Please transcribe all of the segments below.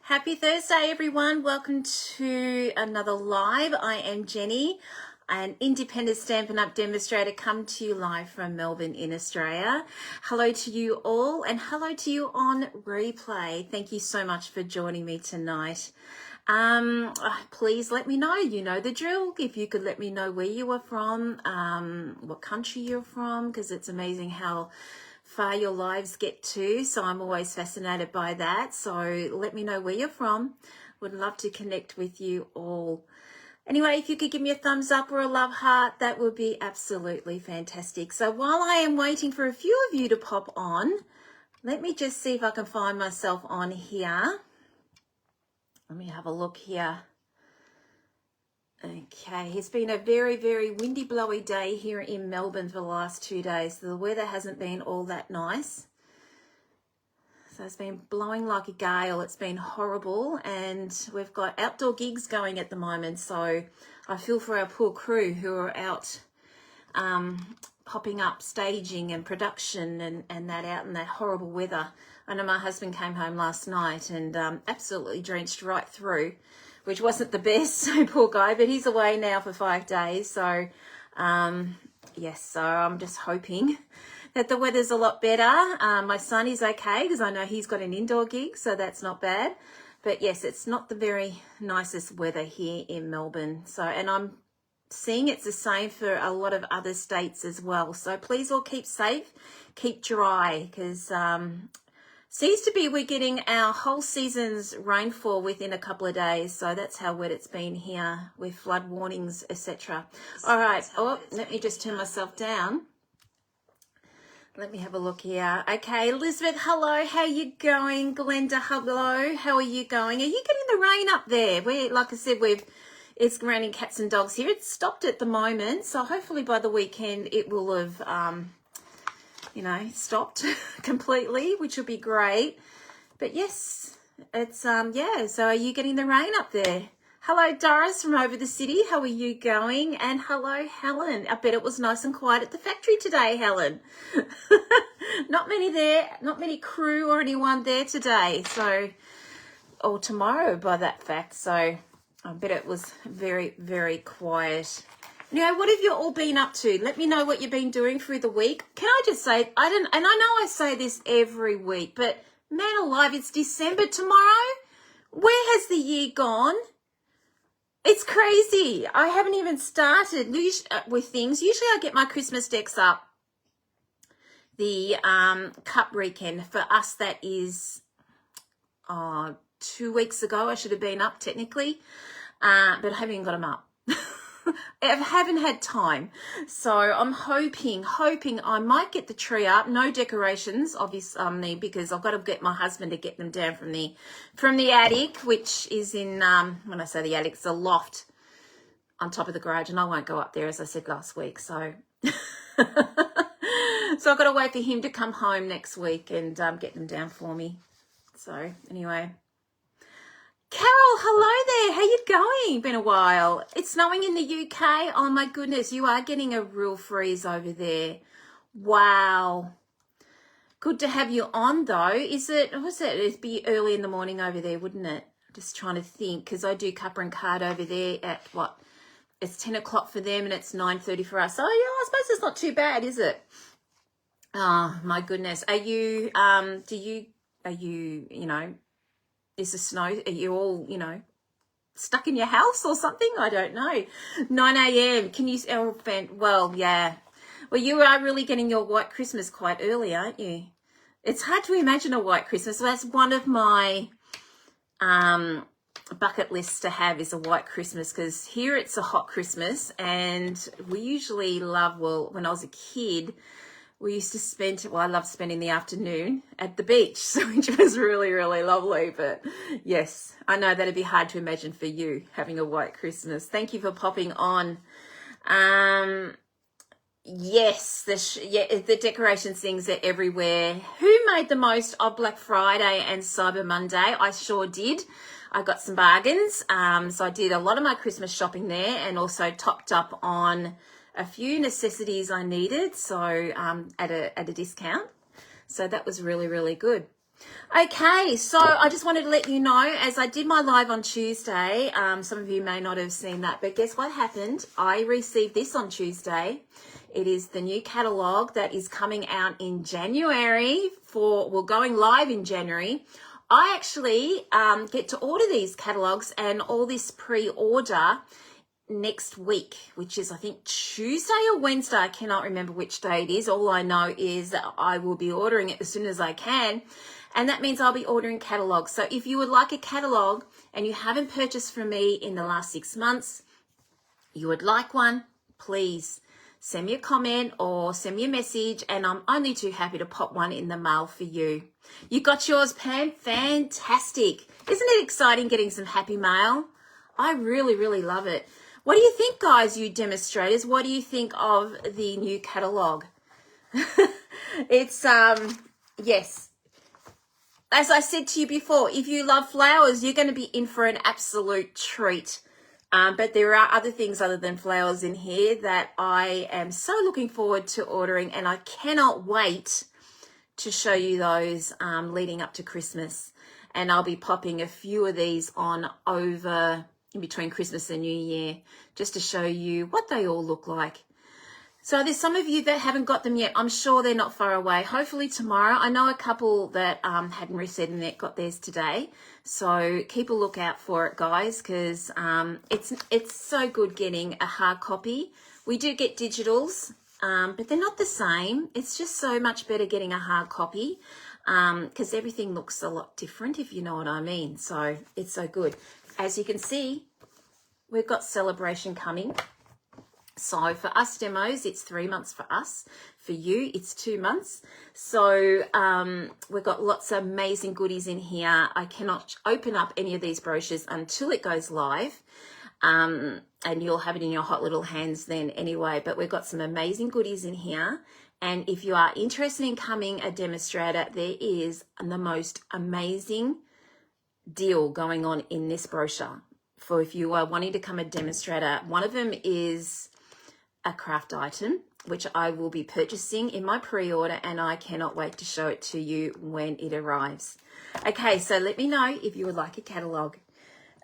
Happy Thursday, everyone. Welcome to another live. I am Jenny, an independent Stampin' Up! Demonstrator, come to you live from Melbourne in Australia. Hello to you all, and hello to you on replay. Thank you so much for joining me tonight. Please let me know, you know the drill. If you could let me know where you are from, what country you're from, because it's amazing how far your lives get to, so I'm always fascinated by that. So let me know where you're from. Would love to connect with you all. Anyway, if you could give me a thumbs up or a love heart, that would be absolutely fantastic. So while I am waiting for a few of you to pop on, let me just see if I can find myself on here. Let me have a look here. Okay, it's been a very, very windy, blowy day here in Melbourne for the last 2 days. The weather hasn't been all that nice. So it's been blowing like a gale. It's been horrible, and we've got outdoor gigs going at the moment. So I feel for our poor crew who are out popping up, staging and production and that out in that horrible weather. I know my husband came home last night and absolutely drenched right through, which wasn't the best, so poor guy, but he's away now for 5 days. So, yes, so I'm just hoping that the weather's a lot better. My son is okay because I know he's got an indoor gig, so that's not bad. But yes, it's not the very nicest weather here in Melbourne. So, and I'm seeing it's the same for a lot of other states as well. So please all keep safe, keep dry, because seems to be we're getting our whole season's rainfall within a couple of days. So that's how wet it's been here with flood warnings, etc. All right. Oh, let me just turn myself down. Let me have a look here. Okay, Elizabeth, hello. How you going? Glenda, hello. How are you going? Are you getting the rain up there? Like I said, it's raining cats and dogs here. It's stopped at the moment. So hopefully by the weekend it will have stopped completely, which will be great. But yes, it's yeah, so are you getting the rain up there? Hello Doris from over the city, how are you going? And hello Helen, I bet it was nice and quiet at the factory today, Helen. Not many there, not many crew or anyone there today, so, or tomorrow by that fact, so I bet it was very, very quiet. Now, what have you all been up to? Let me know what you've been doing through the week. Can I just say, and I know I say this every week, but man alive, it's December tomorrow. Where has the year gone? It's crazy. I haven't even started with things. Usually I get my Christmas decks up the Cup weekend. For us, that is 2 weeks ago. I should have been up technically, but I haven't even got them up. I haven't had time, so I'm hoping I might get the tree up. No decorations, obviously, because I've got to get my husband to get them down from the attic, which is in when I say the attic, it's a loft on top of the garage, and I won't go up there, as I said last week. So, so I've got to wait for him to come home next week and get them down for me. So anyway. Carol, hello there. How you going? Been a while. It's snowing in the UK. Oh my goodness, you are getting a real freeze over there. Wow. Good to have you on though. It'd be early in the morning over there, wouldn't it? Just trying to think, because I do Cuppa and Card over there at it's 10 o'clock for them and it's 9:30 for us. Oh yeah, I suppose it's not too bad, is it? Oh my goodness. Are you is the snow, are you all, stuck in your house or something? I don't know. 9 a.m. Can you, well, yeah. Well, you are really getting your white Christmas quite early, aren't you? It's hard to imagine a white Christmas. That's one of my bucket lists to have, is a white Christmas, because here it's a hot Christmas, and we usually love, when I was a kid, we used to spend, I loved spending the afternoon at the beach, which was really, really lovely. But yes, I know that'd be hard to imagine for you, having a white Christmas. Thank you for popping on. Yes, the decorations things are everywhere. Who made the most of Black Friday and Cyber Monday? I sure did. I got some bargains. So I did a lot of my Christmas shopping there, and also topped up on a few necessities I needed, so at a discount. So that was really, really good. Okay, so I just wanted to let you know, as I did my live on Tuesday, some of you may not have seen that, but guess what happened? I received this on Tuesday. It is the new catalogue that is coming out in January going live in January. I actually get to order these catalogues and all this pre-order next week, which is I think Tuesday or Wednesday. I cannot remember which day it is. All I know is that I will be ordering it as soon as I can. And that means I'll be ordering catalogs. So if you would like a catalog and you haven't purchased from me in the last 6 months, you would like one, please send me a comment or send me a message, and I'm only too happy to pop one in the mail for you. You got yours, Pam? Fantastic. Isn't it exciting getting some happy mail? I really, really love it. What do you think, guys, you demonstrators? What do you think of the new catalogue? It's, yes. As I said to you before, if you love flowers, you're going to be in for an absolute treat. But there are other things other than flowers in here that I am so looking forward to ordering, and I cannot wait to show you those leading up to Christmas. And I'll be popping a few of these on over in between Christmas and New Year just to show you what they all look like. So there's some of you that haven't got them yet. I'm sure they're not far away. Hopefully tomorrow. I know a couple that hadn't received them yet got theirs today. So keep a lookout for it, guys, because it's so good getting a hard copy. We do get digitals, but they're not the same. It's just so much better getting a hard copy because everything looks a lot different, if you know what I mean. So it's so good. As you can see, we've got celebration coming. So for us demos, it's 3 months for us. For you, it's 2 months. So we've got lots of amazing goodies in here. I cannot open up any of these brochures until it goes live. And you'll have it in your hot little hands then anyway. But we've got some amazing goodies in here. And if you are interested in becoming a demonstrator, there is the most amazing deal going on in this brochure. For if you are wanting to become a demonstrator, one of them is a craft item, which I will be purchasing in my pre-order, and I cannot wait to show it to you when it arrives. Okay, so let me know if you would like a catalogue.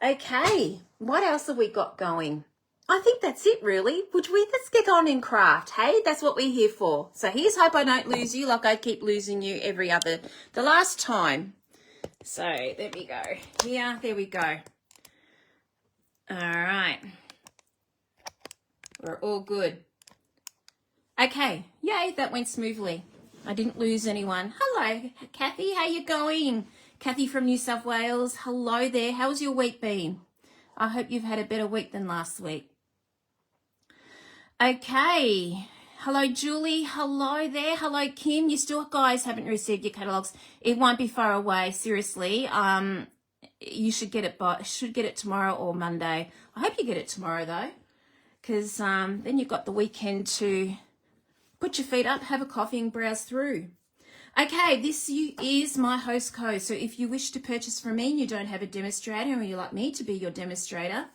Okay, what else have we got going? I think that's it, really. Let's get on in craft, hey? That's what we're here for. So here's hope I don't lose you like I keep losing you the last time. So there we go. Here, there we go. All right. We're all good. Okay. Yay, that went smoothly. I didn't lose anyone. Hello, Kathy. How you going? Kathy from New South Wales. Hello there. How's your week been? I hope you've had a better week than last week. Okay. Hello, Julie. Hello there. Hello, Kim. You still guys haven't received your catalogs. It won't be far away. Seriously. You should get it tomorrow or Monday. I hope you get it tomorrow though, because then you've got the weekend to put your feet up, have a coffee, and browse through. Okay, this is my host code. So if you wish to purchase from me and you don't have a demonstrator, or you like me to be your demonstrator,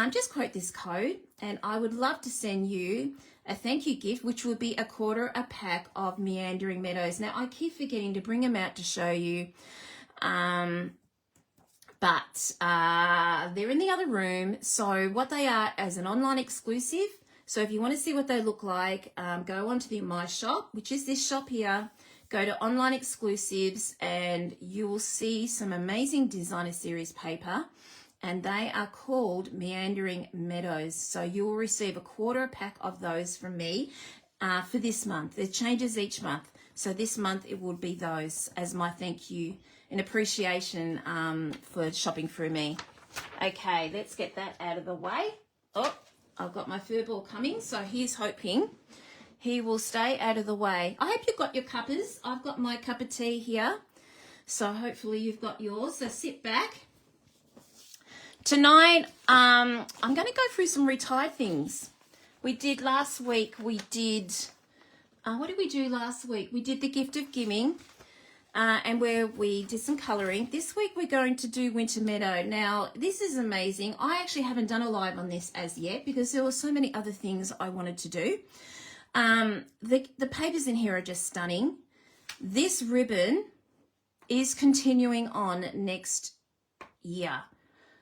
just quote this code, and I would love to send you a thank you gift, which will be a quarter a pack of Meandering Meadows. Now, I keep forgetting to bring them out to show you, but they're in the other room. So what they are as an online exclusive. So if you want to see what they look like, go onto my shop, which is this shop here. Go to online exclusives and you will see some amazing designer series paper, and they are called Meandering Meadows. So you will receive a quarter pack of those from me for this month. It changes each month. So this month it would be those as my thank you and appreciation for shopping through me. Okay, let's get that out of the way. Oh, I've got my fur ball coming, so here's hoping he will stay out of the way. I hope you've got your cuppers. I've got my cup of tea here, so hopefully you've got yours. So sit back. Tonight, I'm going to go through some retired things. We did last week, what did we do last week? We did the gift of giving, and where we did some colouring. This week we're going to do Winter Meadow. Now, this is amazing. I actually haven't done a live on this as yet because there were so many other things I wanted to do. The papers in here are just stunning. This ribbon is continuing on next year.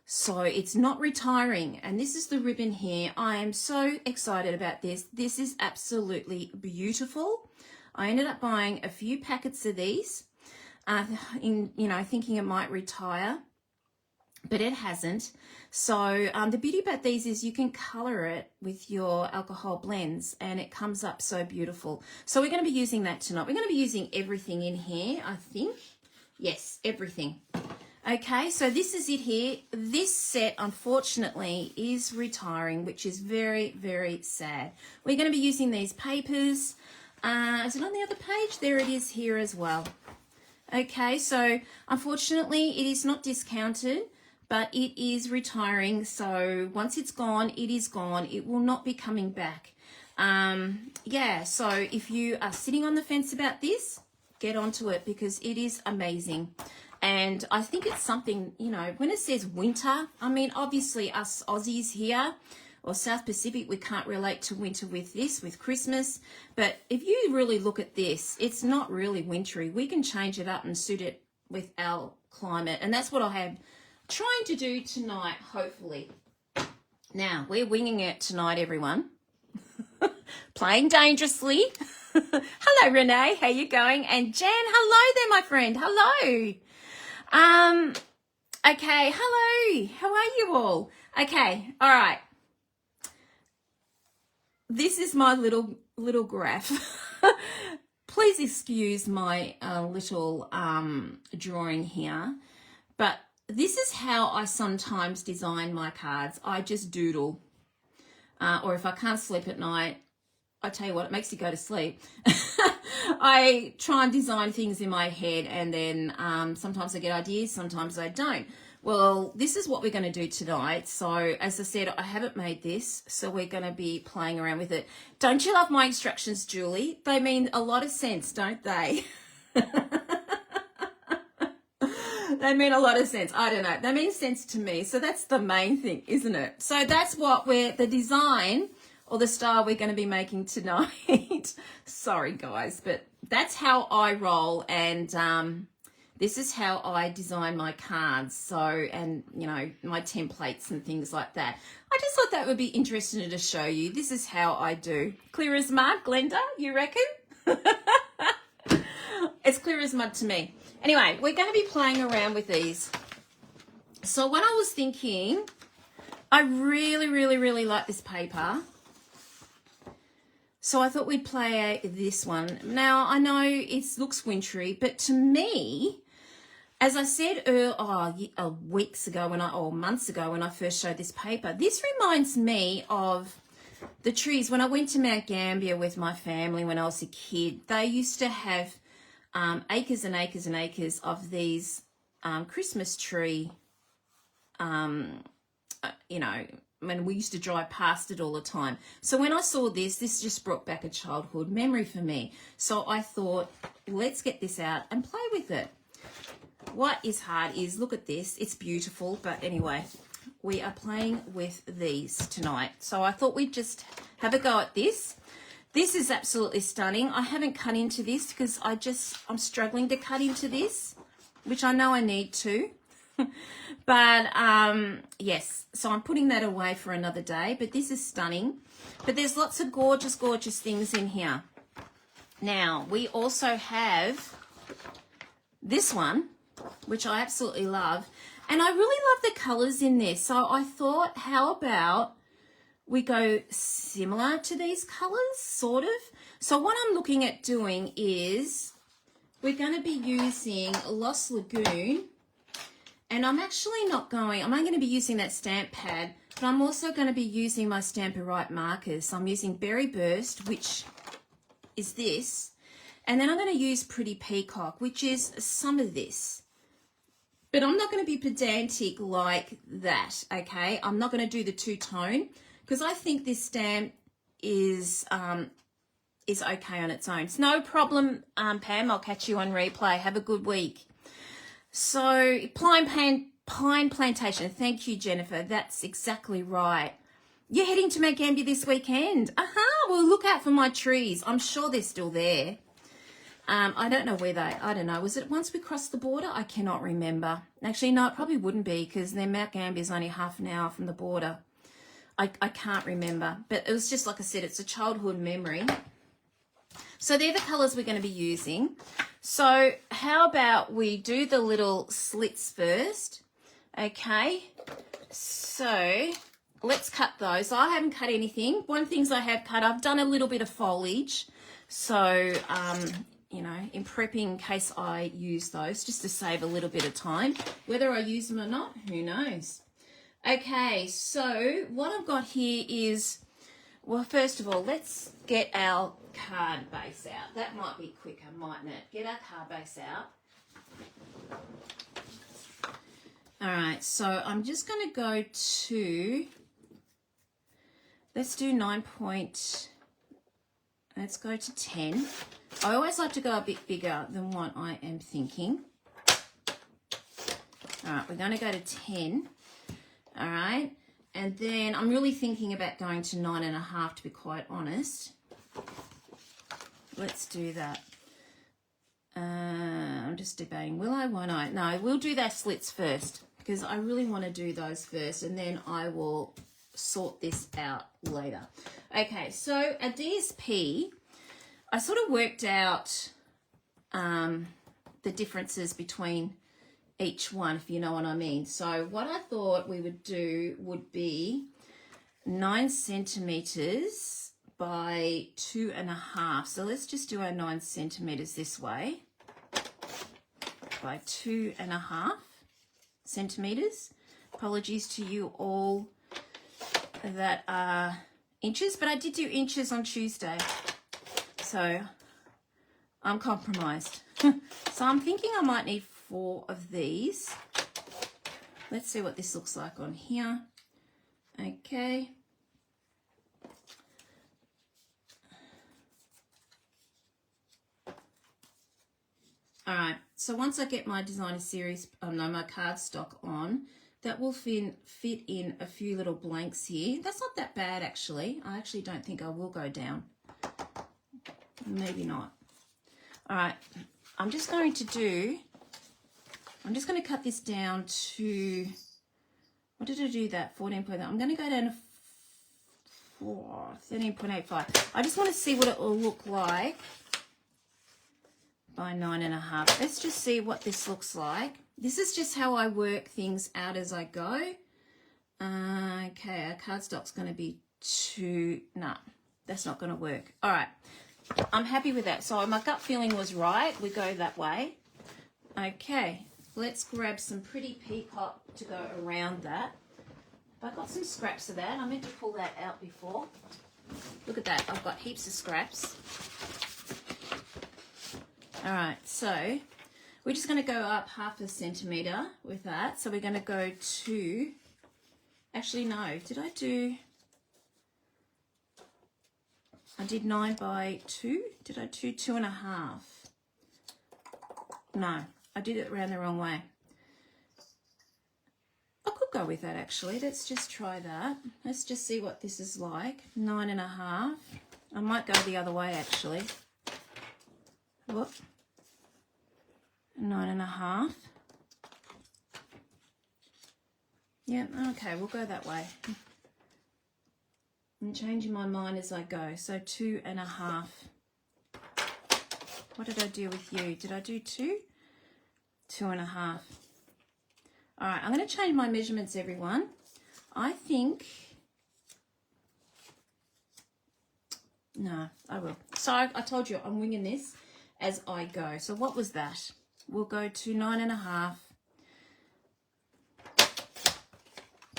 So it's not retiring. And this is the ribbon here. I am so excited about this. This is absolutely beautiful. I ended up buying a few packets of these, thinking it might retire, but it hasn't. So the beauty about these is you can color it with your alcohol blends and it comes up so beautiful. So we're going to be using that tonight. We're going to be using everything in here, I think. Yes, everything. Okay, so this is it here. This set, unfortunately, is retiring, which is very, very sad. We're going to be using these papers. Is it on the other page? There it is here as well. Okay, so unfortunately, it is not discounted, but it is retiring. So once it's gone, it is gone. It will not be coming back. So if you are sitting on the fence about this, get onto it because it is amazing. And I think it's something, when it says winter, I mean, obviously us Aussies here or South Pacific, we can't relate to winter with this, with Christmas. But if you really look at this, it's not really wintry. We can change it up and suit it with our climate. And that's what I am trying to do tonight, hopefully. Now, we're winging it tonight, everyone. Playing dangerously. Hello, Renee. How you going? And Jan, hello there, my friend. Hello. Okay, hello. How are you all? Okay, all right. This is my little graph. Please excuse my little drawing here, but this is how I sometimes design my cards. I just doodle, or if I can't sleep at night, I tell you what, it makes you go to sleep. I try and design things in my head, and then sometimes I get ideas, sometimes I don't. Well, this is what we're going to do tonight. So as I said, I haven't made this, so we're going to be playing around with it. Don't you love my instructions, Julie? They mean a lot of sense, don't they? They mean a lot of sense. I don't know. They mean sense to me. So that's the main thing, isn't it? So that's what the design or the style we're going to be making tonight. Sorry, guys, but that's how I roll, and this is how I design my cards. So, and, my templates and things like that. I just thought that would be interesting to show you. This is how I do. Clear as mud, Glenda, you reckon? It's clear as mud to me. Anyway, we're going to be playing around with these. So what I was thinking, I really, really, really like this paper. So I thought we'd play this one. Now, I know it looks wintry, but to me, as I said weeks ago months ago when I first showed this paper, this reminds me of the trees. When I went to Mount Gambier with my family when I was a kid, they used to have acres and acres and acres of these Christmas tree, when we used to drive past it all the time. So when I saw this just brought back a childhood memory for me. So I thought, let's get this out and play with it. What is hard is, look at this. It's beautiful, but anyway, we are playing with these tonight. So I thought we'd just have a go at this. This is absolutely stunning. I haven't cut into this because I'm struggling to cut into this, which I know I need to. But yes, so I'm putting that away for another day, but this is stunning. But there's lots of gorgeous, gorgeous things in here. Now, we also have this one, which I absolutely love. And I really love the colors in this. So I thought, how about we go similar to these colors, sort of. So what I'm looking at doing is we're going to be using Lost Lagoon. And I'm actually not going, I'm only going to be using that stamp pad, but I'm also going to be using my Stamp-A-Rite markers. So I'm using Berry Burst, which is this. And then I'm going to use Pretty Peacock, which is some of this. But I'm not going to be pedantic like that, okay? I'm not going to do the two-tone because I think this stamp is okay on its own. It's no problem, Pam. I'll catch you on replay. Have a good week. So, Pine Plantation. Thank you, Jennifer. That's exactly right. You're heading to Mount Gambier this weekend. Well, look out for my trees. I'm sure they're still there. I don't know where I don't know. Was it once we crossed the border? I cannot remember. Actually, no, it probably wouldn't be because then Mount Gambier is only half an hour from the border. I can't remember. But it was just, like I said, it's a childhood memory. So they're the colours we're going to be using. So how about we do the little slits first? Okay. So let's cut those. I haven't cut anything. One things I have cut, I've done a little bit of foliage. So, you know, in prepping in case I use those, just to save a little bit of time. Whether I use them or not, who knows? Okay, so what I've got here is, well, first of all, let's get our card base out. That might be quicker, mightn't it? Get our card base out. All right, so I'm just going to go to, let's do 9 point, let's go to 10. I always like to go a bit bigger than what I am thinking. All right, we're going to go to 10. All right, and then I'm really thinking about going to 9.5, to be quite honest. Let's do that. I'm just debating, will I, won't I? No, we'll do that slits first because I really want to do those first, and then I will sort this out later. Okay, so a DSP, I sort of worked out the differences between each one, if you know what I mean. So what I thought we would do would be 9 centimeters by 2.5. So let's just do our 9 centimeters this way by 2.5 centimeters. Apologies to you all that are inches, but I did do inches on Tuesday, so I'm compromised. So I'm thinking I might need 4 of these. Let's see what this looks like on here. Okay. All right, so once I get my designer series, my cardstock on, that will fit in a few little blanks here. That's not that bad, actually. I actually don't think I will go down. Maybe not. All right, I'm just going to cut this down to, what did I do that? 14.8. I'm going to go down to 13.85. I just want to see what it will look like by 9.5. Let's just see what this looks like. This is just how I work things out as I go. Okay, our cardstock's going to be 2. No, that's not going to work. All right, I'm happy with that. So my gut feeling was right. We go that way. Okay, let's grab some pretty peacock to go around that. I've got some scraps of that. I meant to pull that out before. Look at that. I've got heaps of scraps. All right, so we're just going to go up 0.5 centimetre with that. So we're going to go to, actually no, I did 9 by 2. Did I do 2.5? No, I did it around the wrong way. I could go with that actually. Let's just try that. Let's just see what this is like. 9.5. I might go the other way actually. Whoop. 9.5. Yeah, okay, we'll go that way. I'm changing my mind as I go. So 2.5. What did I do with you? Did I do 2? 2.5. All right, I'm going to change my measurements, everyone. I think, no, I will. So I told you I'm winging this as I go. So what was that? We'll go to 9.5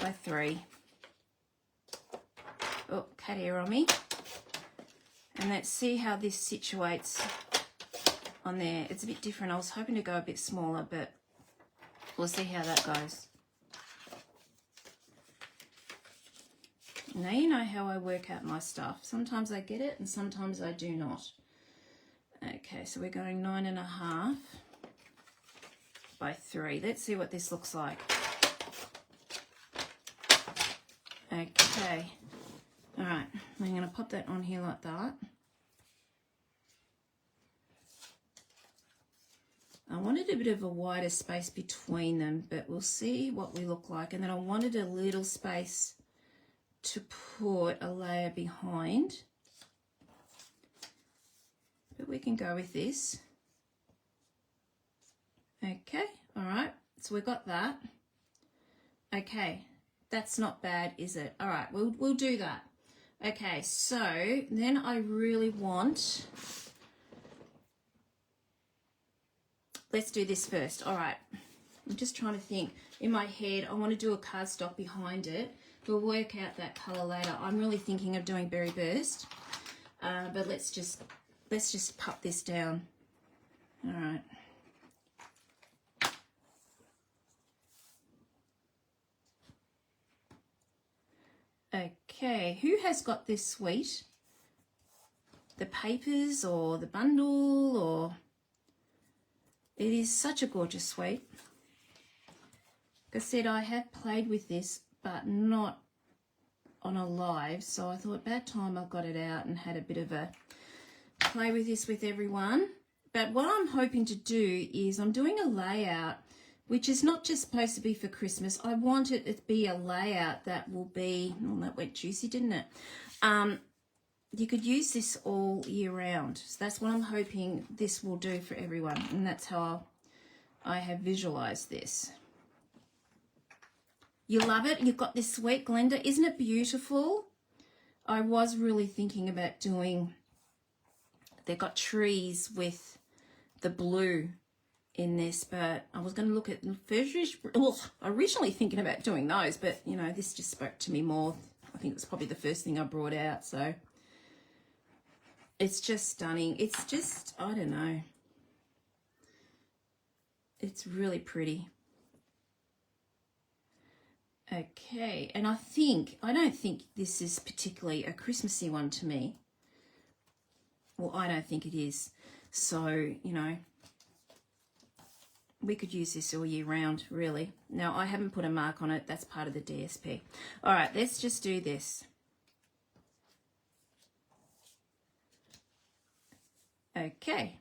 by 3. Oh, cat hair on me. And let's see how this situates on there. It's a bit different. I was hoping to go a bit smaller, but we'll see how that goes. Now you know how I work out my stuff. Sometimes I get it and sometimes I do not. Okay, so we're going 9.5 by 3. Let's see what this looks like. Okay. All right, I'm going to pop that on here like that. I wanted a bit of a wider space between them, but we'll see what we look like. And then I wanted a little space to put a layer behind. But we can go with this. Okay, all right, so we've got that. Okay, that's not bad, is it? All right, we'll do that. Okay, so then I really want, let's do this first. All right, I'm just trying to think. In my head, I want to do a cardstock behind it. We'll work out that color later. I'm really thinking of doing Berry Burst, but let's just pop this down. All right. Okay, who has got this suite? The papers or the bundle, or it is such a gorgeous suite. Like I said, I have played with this, but not on a live, so I thought about time I got it out and had a bit of a play with this with everyone. But what I'm hoping to do is I'm doing a layout which is not just supposed to be for Christmas. I want it to be a layout that will be, oh, that went juicy, didn't it? You could use this all year round. So that's what I'm hoping this will do for everyone. And that's how I have visualized this. You love it? You've got this sweet Glenda. Isn't it beautiful? I was really thinking about doing, they've got trees with the blue in this, but I was going to look at originally thinking about doing those, but you know, this just spoke to me more. I think it's probably the first thing I brought out, so it's just stunning. It's just, I don't know, it's really pretty. Okay, and I don't think this is particularly a Christmassy one to me. Well, I don't think it is, so you know, we could use this all year round, really. Now, I haven't put a mark on it. That's part of the DSP. All right, let's just do this. Okay.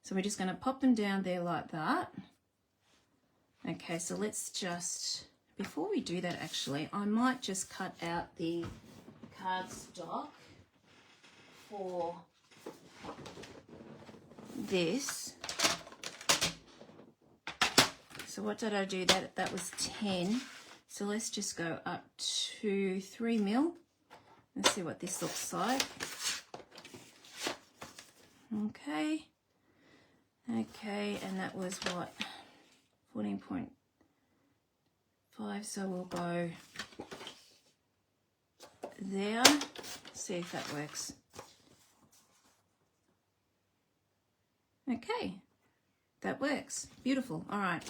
So we're just going to pop them down there like that. Okay, so let's just, before we do that, actually, I might just cut out the cardstock for this. So what did I do? That was 10. So let's just go up to 3 mil. Let's see what this looks like. Okay. Okay, and that was what? 14.5. So we'll go there. See if that works. Okay. That works. Beautiful. All right.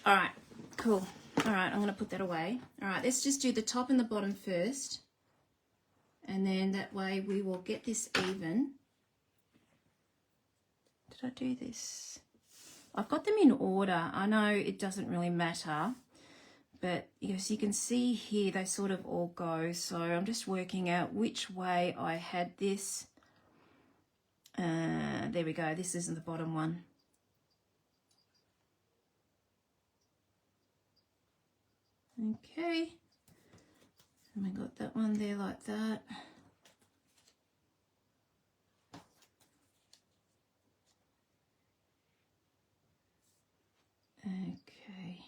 All right, cool. All right, I'm going to put that away. All right, let's just do the top and the bottom first. And then that way we will get this even. Did I do this? I've got them in order. I know it doesn't really matter, but as you can see here, they sort of all go. So I'm just working out which way I had this. There we go. This isn't the bottom one. Okay, and we got that one there like that. Okay.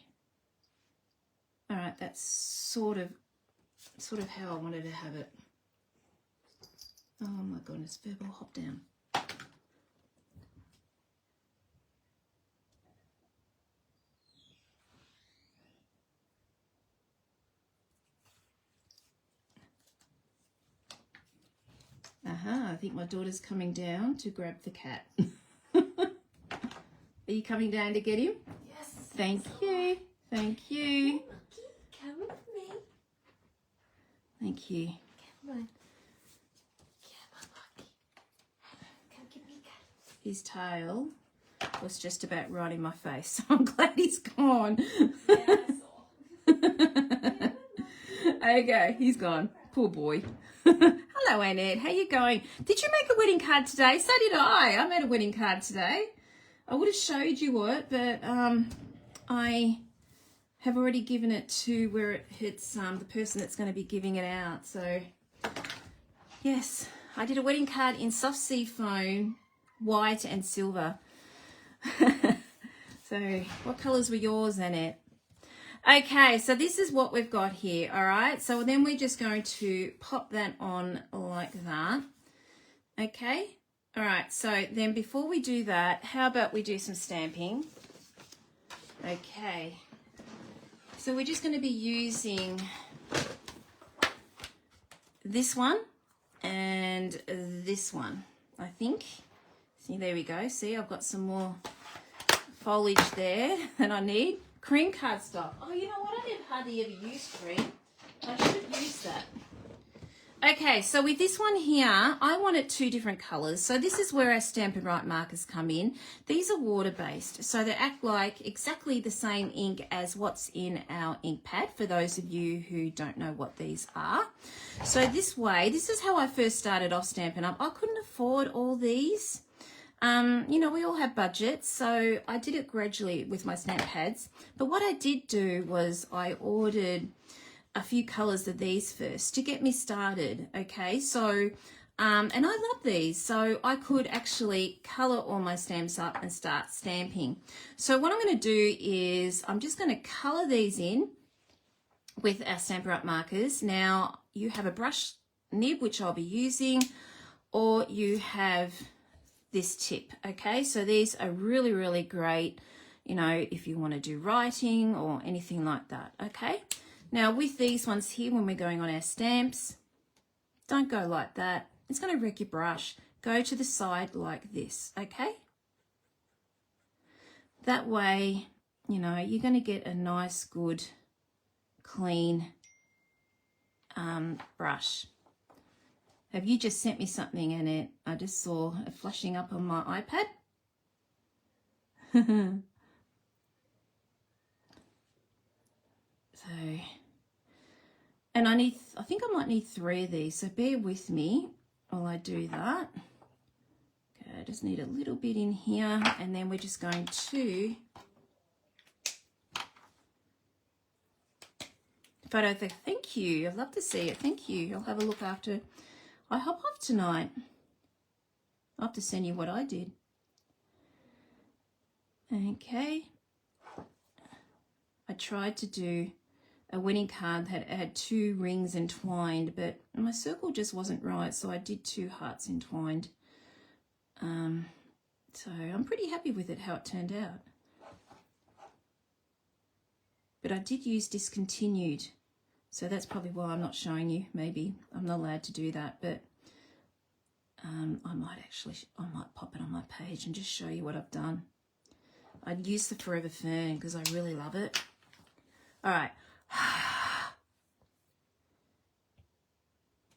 All right, that's sort of how I wanted to have it. Oh my goodness, verbal hop down. I think my daughter's coming down to grab the cat. Are you coming down to get him? Yes. Thank you. Thank you. Lucky, come with me. Thank you. Come on. Come on, Lucky. Come give me a cat. His tail was just about right in my face, so I'm glad he's gone. Yeah, Okay, he's gone. Poor boy. Hello. Hello, Annette. How you going? Did you make a wedding card today? So did I. I made a wedding card today. I would have showed you it, but I have already given it to where it hits the person that's going to be giving it out. So, yes, I did a wedding card in soft sea foam, white and silver. So, what colours were yours, Annette? Okay, so this is what we've got here, all right? So then we're just going to pop that on like that, okay? All right, so then before we do that, how about we do some stamping? Okay, so we're just going to be using this one and this one, I think. See, there we go. See, I've got some more foliage there that I need. Cream cardstock. Oh, you know what? I didn't hardly ever use cream. I should use that. Okay, so with this one here, I wanted 2 different colours. So this is where our Stamp and Write markers come in. These are water-based, so they act like exactly the same ink as what's in our ink pad, for those of you who don't know what these are. So this way, this is how I first started off Stampin' Up. I couldn't afford all these. You know, we all have budgets, so I did it gradually with my stamp pads. But what I did do was I ordered a few colours of these first to get me started, okay? So, and I love these, so I could actually colour all my stamps up and start stamping. So what I'm going to do is I'm just going to colour these in with our Stamp and Write markers. Now, you have a brush nib, which I'll be using, or you have this tip, okay? So these are really, really great, you know, if you want to do writing or anything like that, okay? Now, with these ones here, when we're going on our stamps, don't go like that. It's going to wreck your brush. Go to the side like this, okay? That way, you know, you're going to get a nice, good, clean brush. Have you just sent me something, Annette? I just saw it flashing up on my iPad. So, and I think I might need 3 of these, so bear with me while I do that. Okay, I just need a little bit in here, and then we're just going to photo. Thank you. I'd love to see it. Thank you. I'll have a look after I hop off tonight. I'll have to send you what I did. Okay. I tried to do a wedding card that had 2 rings entwined, but my circle just wasn't right, so I did 2 hearts entwined. So I'm pretty happy with it, how it turned out. But I did use discontinued, so that's probably why I'm not showing you. Maybe I'm not allowed to do that, but I might pop it on my page and just show you what I've done. I'd use the Forever Fern because I really love it. All right.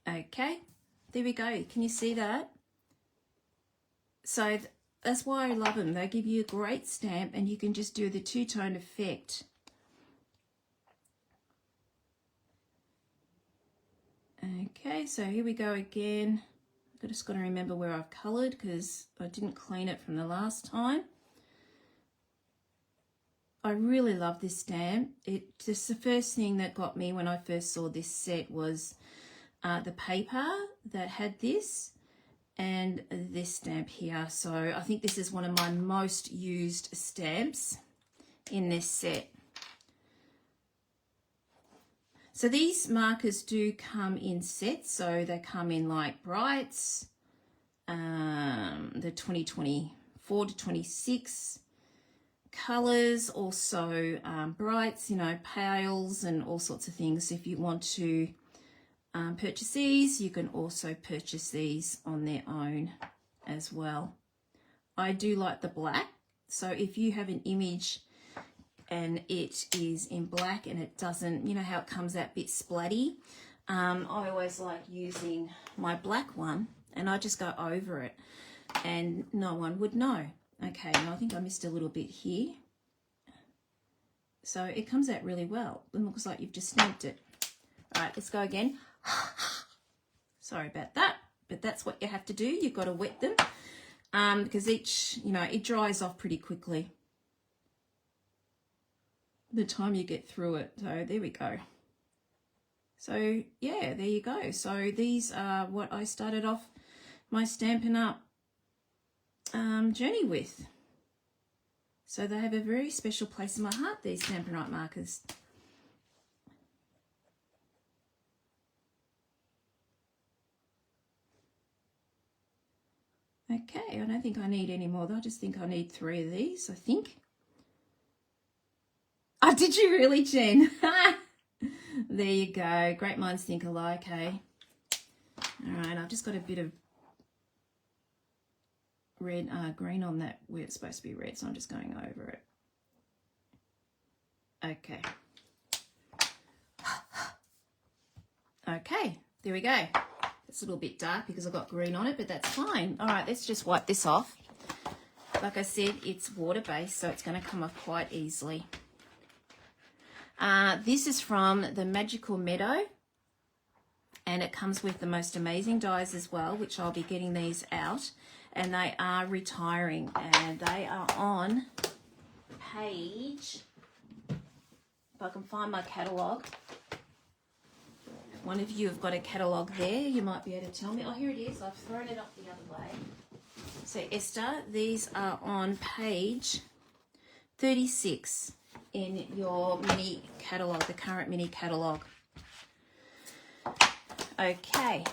Okay, there we go. Can you see that? So that's why I love them. They give you a great stamp, and you can just do the 2-tone effect. Okay, so here we go again. I've just got to remember where I've coloured because I didn't clean it from the last time. I really love this stamp. Just the first thing that got me when I first saw this set was the paper that had this and this stamp here. So I think this is one of my most used stamps in this set. So these markers do come in sets, so they come in like brights, the 2024 to 26 colours, also brights, you know, pales and all sorts of things. If you want to purchase these, you can also purchase these on their own as well. I do like the black, so if you have an image and it is in black and it doesn't, you know how it comes out a bit splatty, I always like using my black one, and I just go over it and no one would know. Okay, now I think I missed a little bit here. So it comes out really well. It looks like you've just stamped it. All right, let's go again. Sorry about that, but that's what you have to do. You've got to wet them because each, you know, it dries off pretty quickly the time you get through it. So there we go. So yeah, there you go. So these are what I started off my Stampin' Up journey with. So they have a very special place in my heart, these Stampin' Up markers. Okay, I don't think I need any more though. I just think I need 3 of these, I think. Oh, did you really, Jen? There you go. Great minds think alike, hey? All right, I've just got a bit of red, green on that where it's supposed to be red, so I'm just going over it. Okay. Okay, there we go. It's a little bit dark because I've got green on it, but that's fine. All right, let's just wipe this off. Like I said, it's water-based, so it's going to come off quite easily. This is from the Magical Meadow, and it comes with the most amazing dies as well, which I'll be getting these out, and they are retiring, and they are on page, if I can find my catalogue. One of you have got a catalogue there. You might be able to tell me. Oh, here it is. I've thrown it up the other way. So, Esther, these are on page 36 in your mini catalogue, the current mini catalogue. Okay.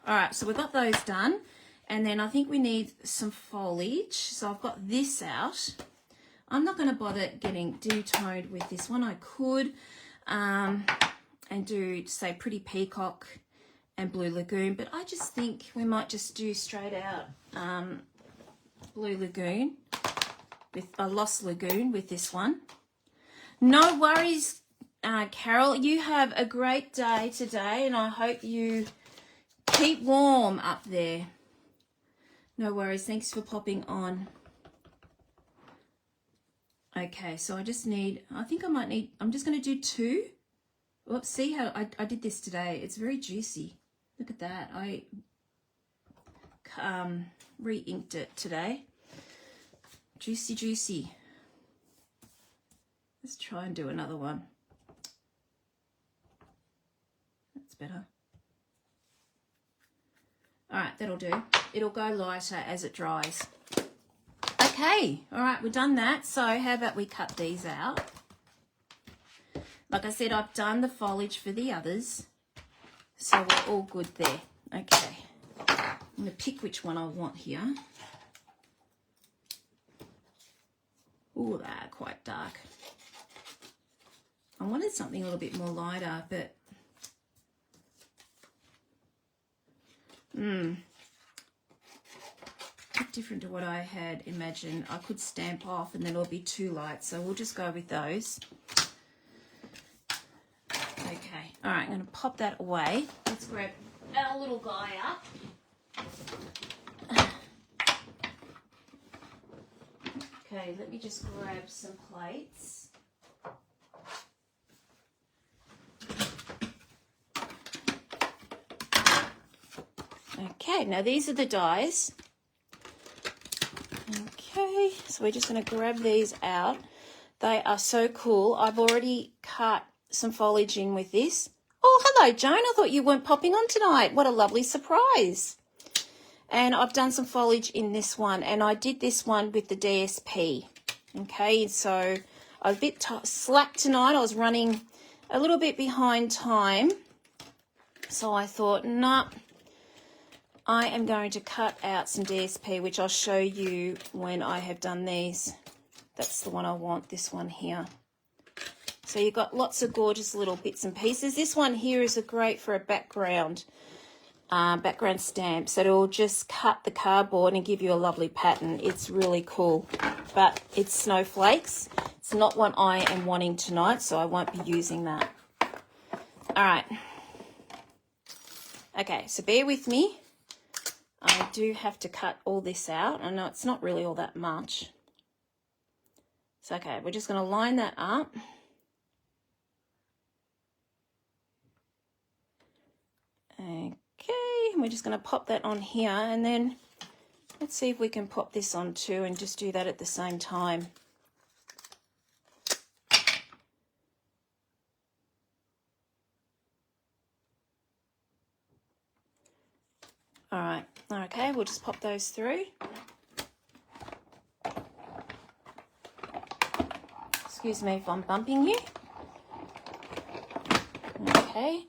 All right, so we've got those done. And then I think we need some foliage. So I've got this out. I'm not going to bother getting two-toned with this one. I could and do, say, Pretty Peacock and Blue Lagoon. But I just think we might just do straight out Blue Lagoon with a Lost Lagoon with this one. No worries, Carol. You have a great day today, and I hope you keep warm up there. No worries. Thanks for popping on. Okay, so I just need, I think I might need, I'm just going to do 2. Whoops, see how I did this today. It's very juicy. Look at that. I re-inked it today. Juicy, juicy. Let's try and do another one. That's better. All right, that'll do. It'll go lighter as it dries. Okay, all right, we've done that. So how about we cut these out? Like I said, I've done the foliage for the others, so we're all good there. Okay, I'm going to pick which one I want here. Oh, they're quite dark. I wanted something a little bit more lighter, but a bit different to what I had imagined. I could stamp off and then it'll be too light, so we'll just go with those. Okay, all right, I'm going to pop that away. Let's grab our little guy up. Okay, let me just grab some plates. Okay, now these are the dies. Okay, so we're just going to grab these out. They are so cool. I've already cut some foliage in with this. Oh, hello, Joan. I thought you weren't popping on tonight. What a lovely surprise. And I've done some foliage in this one, and I did this one with the DSP. Okay, so I was a bit slack tonight. I was running a little bit behind time. So I thought, nah, I am going to cut out some DSP, which I'll show you when I have done these. That's the one I want, this one here. So you've got lots of gorgeous little bits and pieces. This one here is great for a background stamp. So it'll just cut the cardboard and give you a lovely pattern. It's really cool. But it's snowflakes. It's not what I am wanting tonight, so I won't be using that. All right. Okay, so bear with me. I do have to cut all this out. I know it's not really all that much. So, okay, we're just going to line that up. Okay. and we're just going to pop that on here, and then let's see if we can pop this on too and just do that at the same time. All right, okay, we'll just pop those through. Excuse me if I'm bumping you. Okay.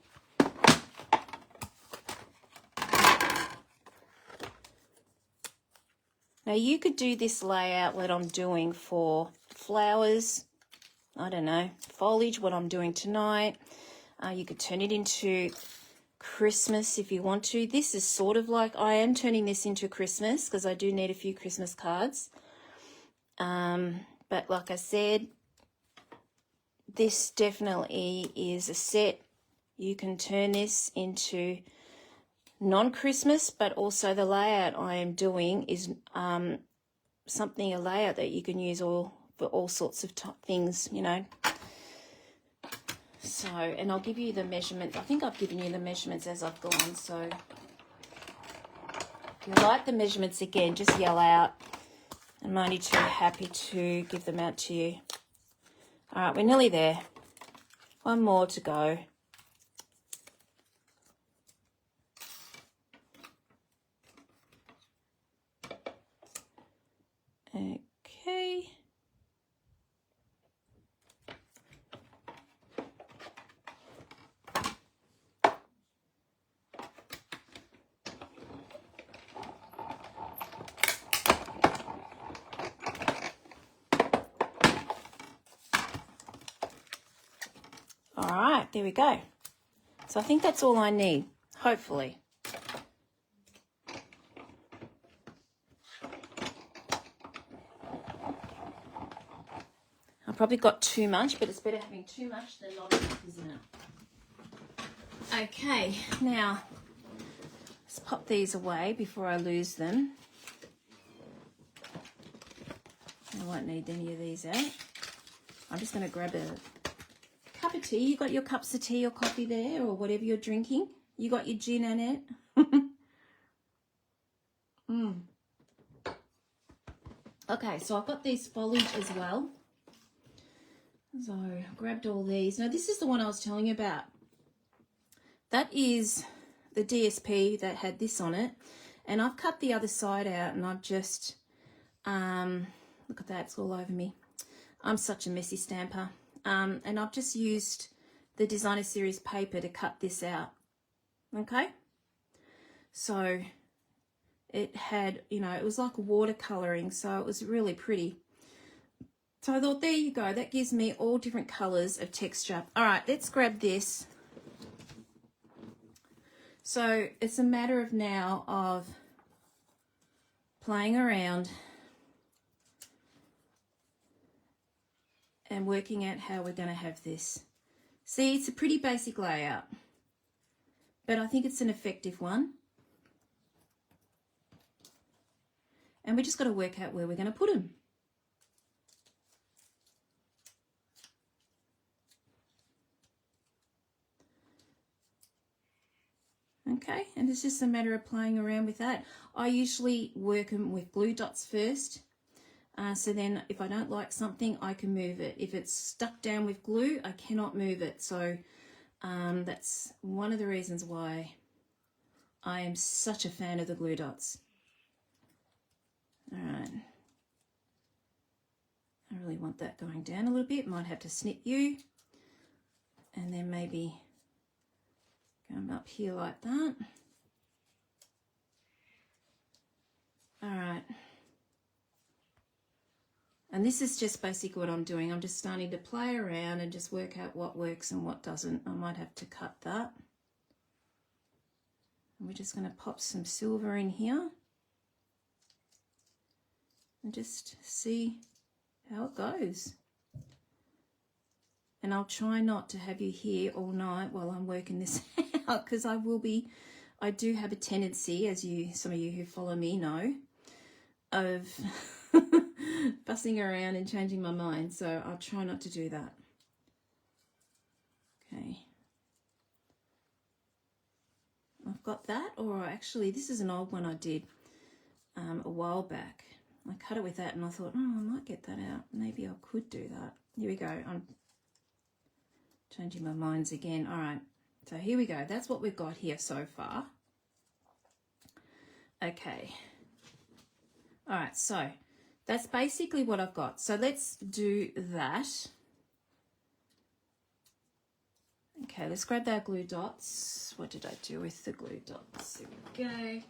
Now you could do this layout, what I'm doing for flowers, I don't know, foliage, what I'm doing tonight. You could turn it into Christmas if you want to. This is sort of like, I am turning this into Christmas because I do need a few Christmas cards. But like I said, this definitely is a set. You can turn this into non-Christmas, but also the layout I am doing is a layout that you can use for all sorts of things, you know. So, and I'll give you the measurements. I think I've given you the measurements as I've gone. So if you like the measurements again, just yell out. I'm only too happy to give them out to you. All right, we're nearly there. One more to go. Okay. All right, there we go. So I think that's all I need, hopefully. I probably got too much, but it's better having too much than not enough, isn't it? Okay, now let's pop these away before I lose them. I won't need any of these out. I'm just going to grab a cup of tea. You got your cups of tea or coffee there, or whatever you're drinking. You got your gin in it. Okay, so I've got these foliage as well. So I grabbed all these. Now this is the one I was telling you about. That is the DSP that had this on it. And I've cut the other side out, and I've just, look at that, it's all over me. I'm such a messy stamper. And I've just used the Designer Series paper to cut this out. Okay? So it had, you know, it was like watercolouring, so it was really pretty. So I thought, there you go, that gives me all different colours of texture. All right, let's grab this. So it's a matter of now of playing around and working out how we're going to have this. See, it's a pretty basic layout, but I think it's an effective one. And we just got to work out where we're going to put them. Okay, and it's just a matter of playing around with that. I usually work them with glue dots first. So then if I don't like something, I can move it. If it's stuck down with glue, I cannot move it. So that's one of the reasons why I am such a fan of the glue dots. All right. I really want that going down a little bit. Might have to snip you. And then maybe come up here like that. All right. And this is just basically what I'm doing. I'm just starting to play around and just work out what works and what doesn't. I might have to cut that. And we're just going to pop some silver in here and just see how it goes. And I'll try not to have you here all night while I'm working this out, because I do have a tendency, as some of you who follow me know, of fussing around and changing my mind. So I'll try not to do that. Okay. I've got that, or actually this is an old one I did a while back. I cut it with that and I thought, oh, I might get that out. Maybe I could do that. Here we go. I'm changing my minds again. All right, so here we go. That's what we've got here so far. Okay. All right, so that's basically what I've got. So let's do that. Okay, let's grab our glue dots. What did I do with the glue dots? There we go.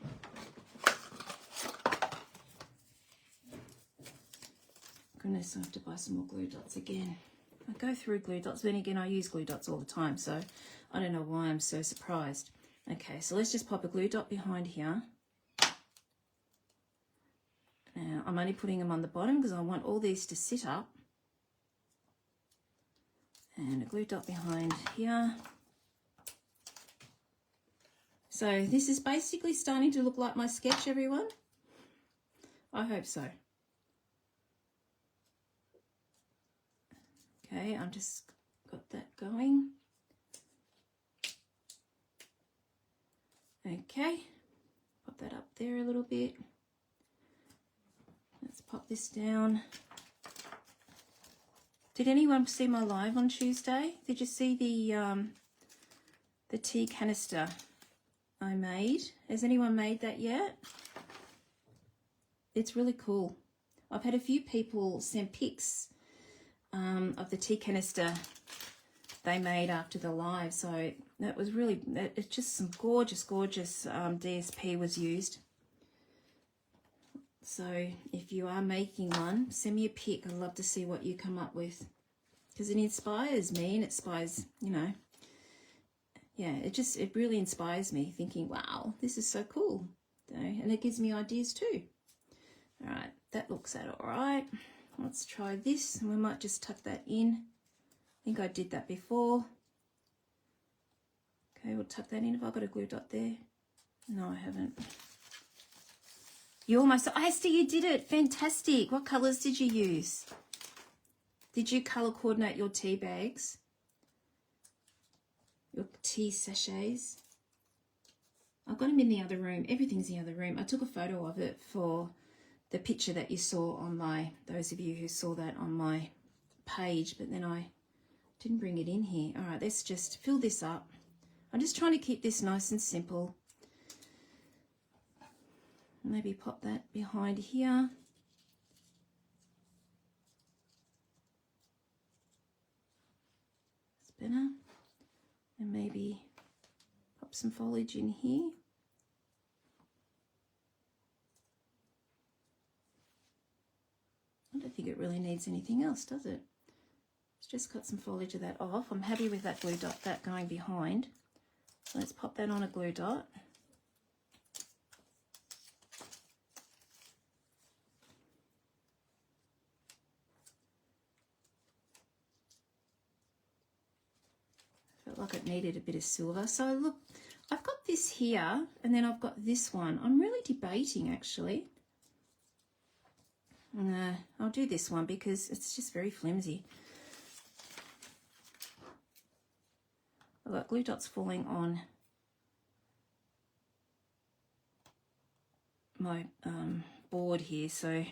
Goodness, I have to buy some more glue dots again. I go through glue dots, then again I use glue dots all the time, so I don't know why I'm so surprised. Okay, so let's just pop a glue dot behind here. Now I'm only putting them on the bottom because I want all these to sit up. And a glue dot behind here. So this is basically starting to look like my sketch, everyone. I hope so. Okay, I've just got that going. Okay, pop that up there a little bit. Let's pop this down. Did anyone see my live on Tuesday? Did you see the tea canister I made? Has anyone made that yet? It's really cool. I've had a few people send pics of the tea canister they made after the live, so that was really, it's just some gorgeous DSP was used. So if you are making one, send me a pic. I'd love to see what you come up with, because it inspires me, and it inspires, you know, yeah, it really inspires me, thinking, wow, this is so cool. And it gives me ideas too. All right, that looks all right. Let's try this, and we might just tuck that in. I think I did that before. Okay, we'll tuck that in. Have I got a glue dot there? No, I haven't. You almost, Esther, you did it. Fantastic. What colours did you use? Did you colour coordinate your tea bags? Your tea sachets? I've got them in the other room. Everything's in the other room. I took a photo of it for the picture that you saw on my, those of you who saw that on my page, but then I didn't bring it in here. All right, let's just fill this up. I'm just trying to keep this nice and simple. Maybe pop that behind here. It's better. And maybe pop some foliage in here. I don't think it really needs anything else, does it? Let's just cut some foliage of that off. I'm happy with that glue dot, that going behind. So let's pop that on a glue dot. Felt like it needed a bit of silver. So look, I've got this here, and then I've got this one. I'm really debating, actually. I'll do this one because it's just very flimsy. I've got glue dots falling on my board here, so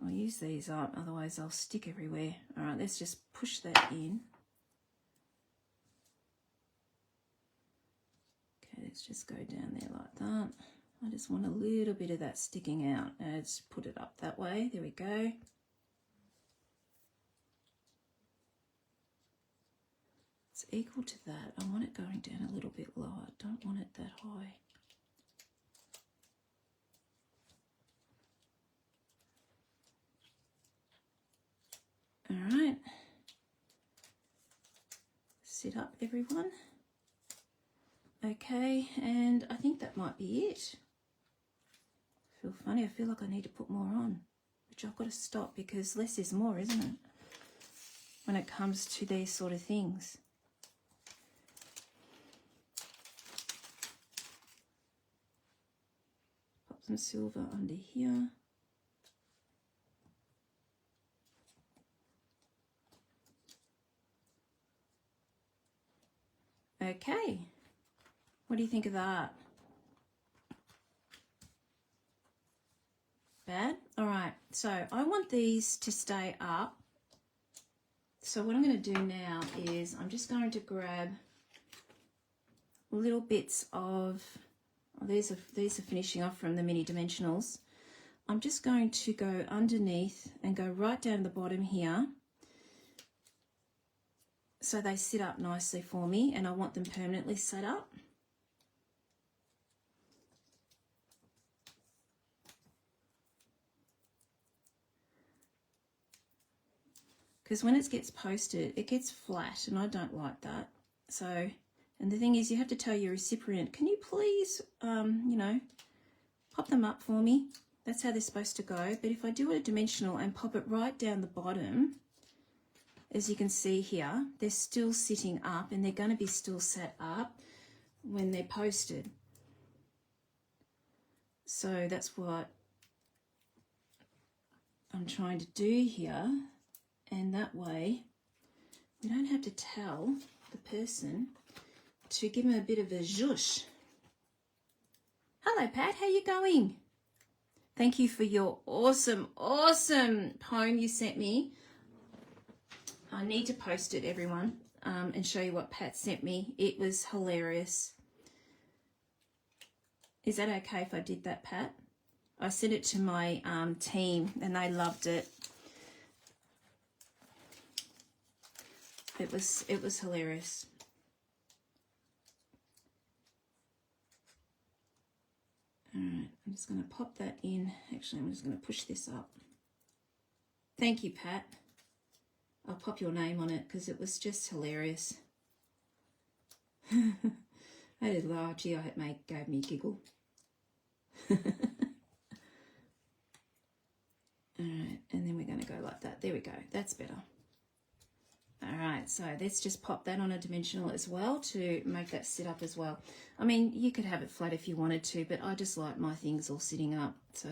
I'll use these up, otherwise they'll stick everywhere. All right, let's just push that in. Okay, let's just go down there like that. I just want a little bit of that sticking out. Let's put it up that way. There we go. It's equal to that. I want it going down a little bit lower. I don't want it that high. All right. Sit up, everyone. Okay, and I think that might be it. I feel funny. I feel like I need to put more on, which I've got to stop because less is more, isn't it? When it comes to these sort of things. Pop some silver under here. Okay. What do you think of that? Bad? All right, so I want these to stay up. So what I'm going to do now is I'm just going to grab little bits of, oh, these are finishing off from the mini dimensionals. I'm just going to go underneath and go right down to the bottom here, so they sit up nicely for me, and I want them permanently set up. Because when it gets posted, it gets flat, and I don't like that. So, and the thing is, you have to tell your recipient, can you please, you know, pop them up for me? That's how they're supposed to go. But if I do a dimensional and pop it right down the bottom, as you can see here, they're still sitting up, and they're going to be still set up when they're posted. So that's what I'm trying to do here. And that way, we don't have to tell the person to give them a bit of a zhoosh. Hello, Pat. How you going? Thank you for your awesome, awesome poem you sent me. I need to post it, everyone, and show you what Pat sent me. It was hilarious. Is that okay if I did that, Pat? I sent it to my team, and they loved it. It was hilarious. All right, I'm just going to pop that in. Actually, I'm just going to push this up. Thank you, Pat. I'll pop your name on it because it was just hilarious. I did laugh. Gee, it gave me a giggle. All right, and then we're going to go like that. There we go. That's better. All right, so let's just pop that on a dimensional as well to make that sit up as well. I mean, you could have it flat if you wanted to, but I just like my things all sitting up. So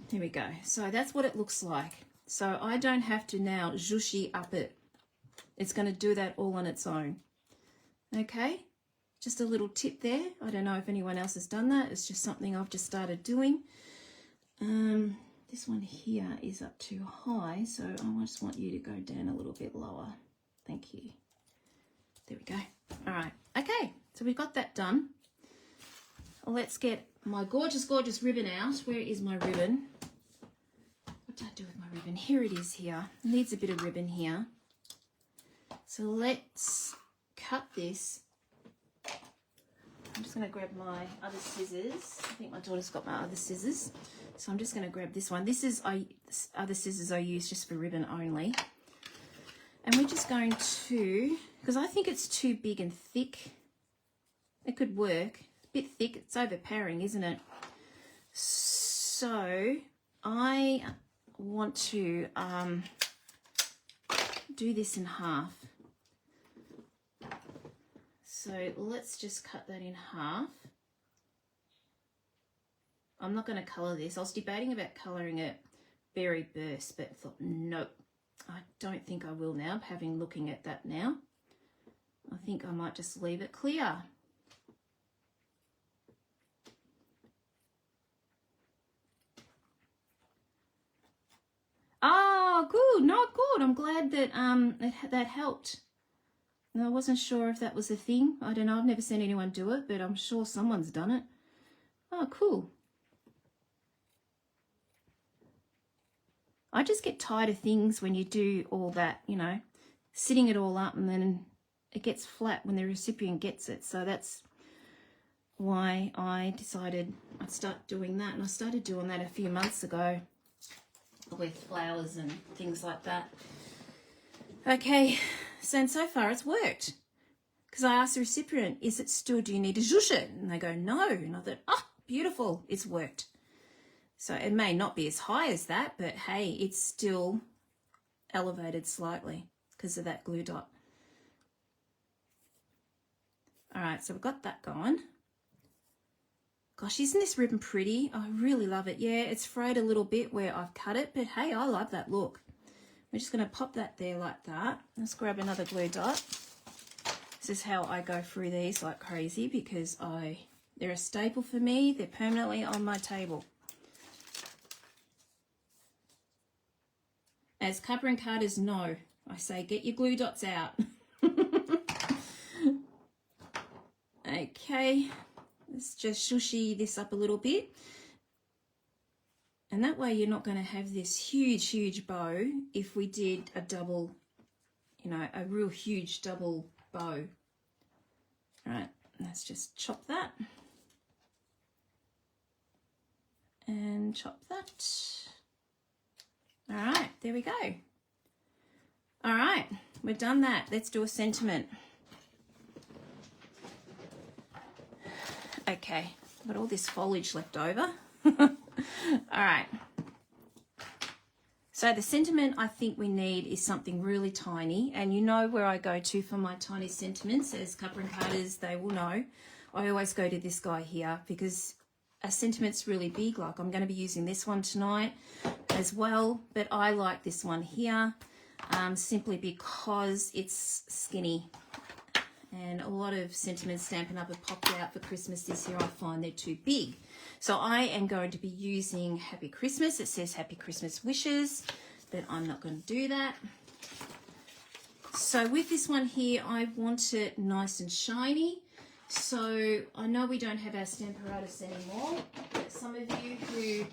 here we go. So that's what it looks like. So I don't have to now zhushy up it. It's going to do that all on its own. Okay, just a little tip there. I don't know if anyone else has done that. It's just something I've just started doing. This one here is up too high, so I just want you to go down a little bit lower. Thank you. There we go. All right. Okay, so we've got that done. Let's get my gorgeous, gorgeous ribbon out. Where is my ribbon? What did I do with my ribbon? Here it is here. It needs a bit of ribbon here. So let's cut this. I'm just going to grab my other scissors. I think my daughter's got my other scissors. So I'm just going to grab this one. This is other scissors I use just for ribbon only. And we're just going to, because I think it's too big and thick. It could work. A bit thick. It's overpowering, isn't it? So I want to do this in half. So let's just cut that in half. I'm not going to colour this. I was debating about colouring it berry burst, but I thought, nope, I don't think I will now, looking at that now. I think I might just leave it clear. Oh, good, not good. I'm glad that that helped. I wasn't sure if that was a thing. I don't know. I've never seen anyone do it, but I'm sure someone's done it. Oh, cool. I just get tired of things when you do all that, you know, sitting it all up and then it gets flat when the recipient gets it. So that's why I decided I'd start doing that. And I started doing that a few months ago with flowers and things like that. Okay, so far it's worked. Because I asked the recipient, is it still, do you need to zhoosh it? And they go, no. And I thought, oh, beautiful, it's worked. So it may not be as high as that, but hey, it's still elevated slightly because of that glue dot. All right, so we've got that going. Gosh, isn't this ribbon pretty? I really love it. Yeah, it's frayed a little bit where I've cut it, but hey, I love that look. We're just going to pop that there like that. Let's grab another glue dot. This is how I go through these like crazy because they're a staple for me. They're permanently on my table. As Cupper and Carters know, I say get your glue dots out. Okay, let's just shushy this up a little bit. And that way you're not going to have this huge, huge bow if we did a double, you know, a real huge double bow. All right, let's just chop that. And chop that. All right, there we go. All right, we've done that. Let's do a sentiment. Okay, got all this foliage left over. All right. So the sentiment I think we need is something really tiny. And you know where I go to for my tiny sentiments, as Cupper and Carters, they will know. I always go to this guy here because a sentiment's really big. Like I'm going to be using this one tonight as well. But I like this one here simply because it's skinny. And a lot of sentiments Stampin' Up have popped out for Christmas this year. I find they're too big. So I am going to be using Happy Christmas. It says Happy Christmas Wishes, but I'm not going to do that. So with this one here, I want it nice and shiny. So I know we don't have our Stamparatus anymore, but some of you who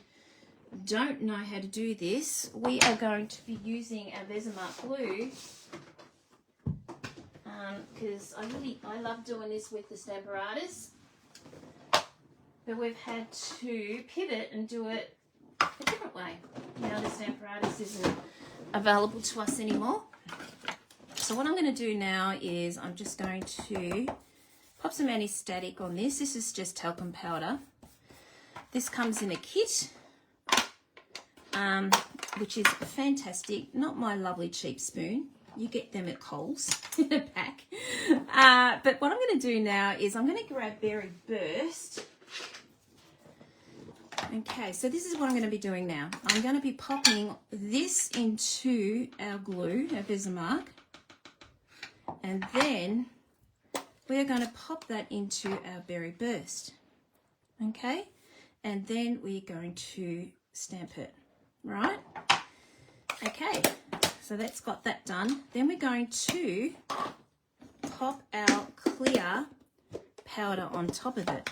don't know how to do this, we are going to be using our Vesemart glue. Because I love doing this with the Stamparatus, but we've had to pivot and do it a different way. Now the Stamparatus isn't available to us anymore. So what I'm going to do now is I'm just going to pop some anti-static on this. This is just talcum powder. This comes in a kit, which is fantastic. Not my lovely cheap spoon. You get them at Coles in a pack. But what I'm going to do now is I'm going to grab Berry Burst. Okay, so this is what I'm going to be doing now. I'm going to be popping this into our glue, our Vesemart. And then we're going to pop that into our Berry Burst. Okay, and then we're going to stamp it, right? Okay. So that's got that done. Then we're going to pop our clear powder on top of it.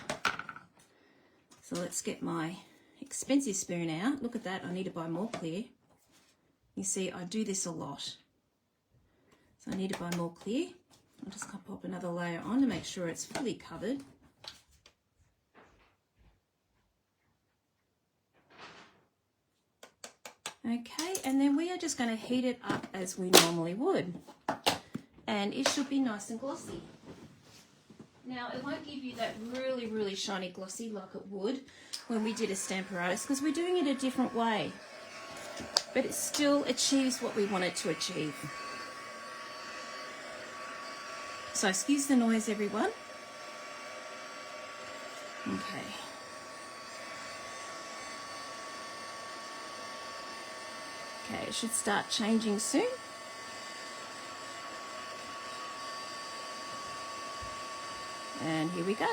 So let's get my expensive spoon out. Look at that, I need to buy more clear. You see, I do this a lot. So I need to buy more clear. I'll just pop another layer on to make sure it's fully covered. Okay, and then we are just going to heat it up as we normally would. And it should be nice and glossy. Now, it won't give you that really, really shiny glossy like it would when we did a Stamparatus because we're doing it a different way. But it still achieves what we want it to achieve. So excuse the noise, everyone. Okay. Okay, it should start changing soon. And here we go.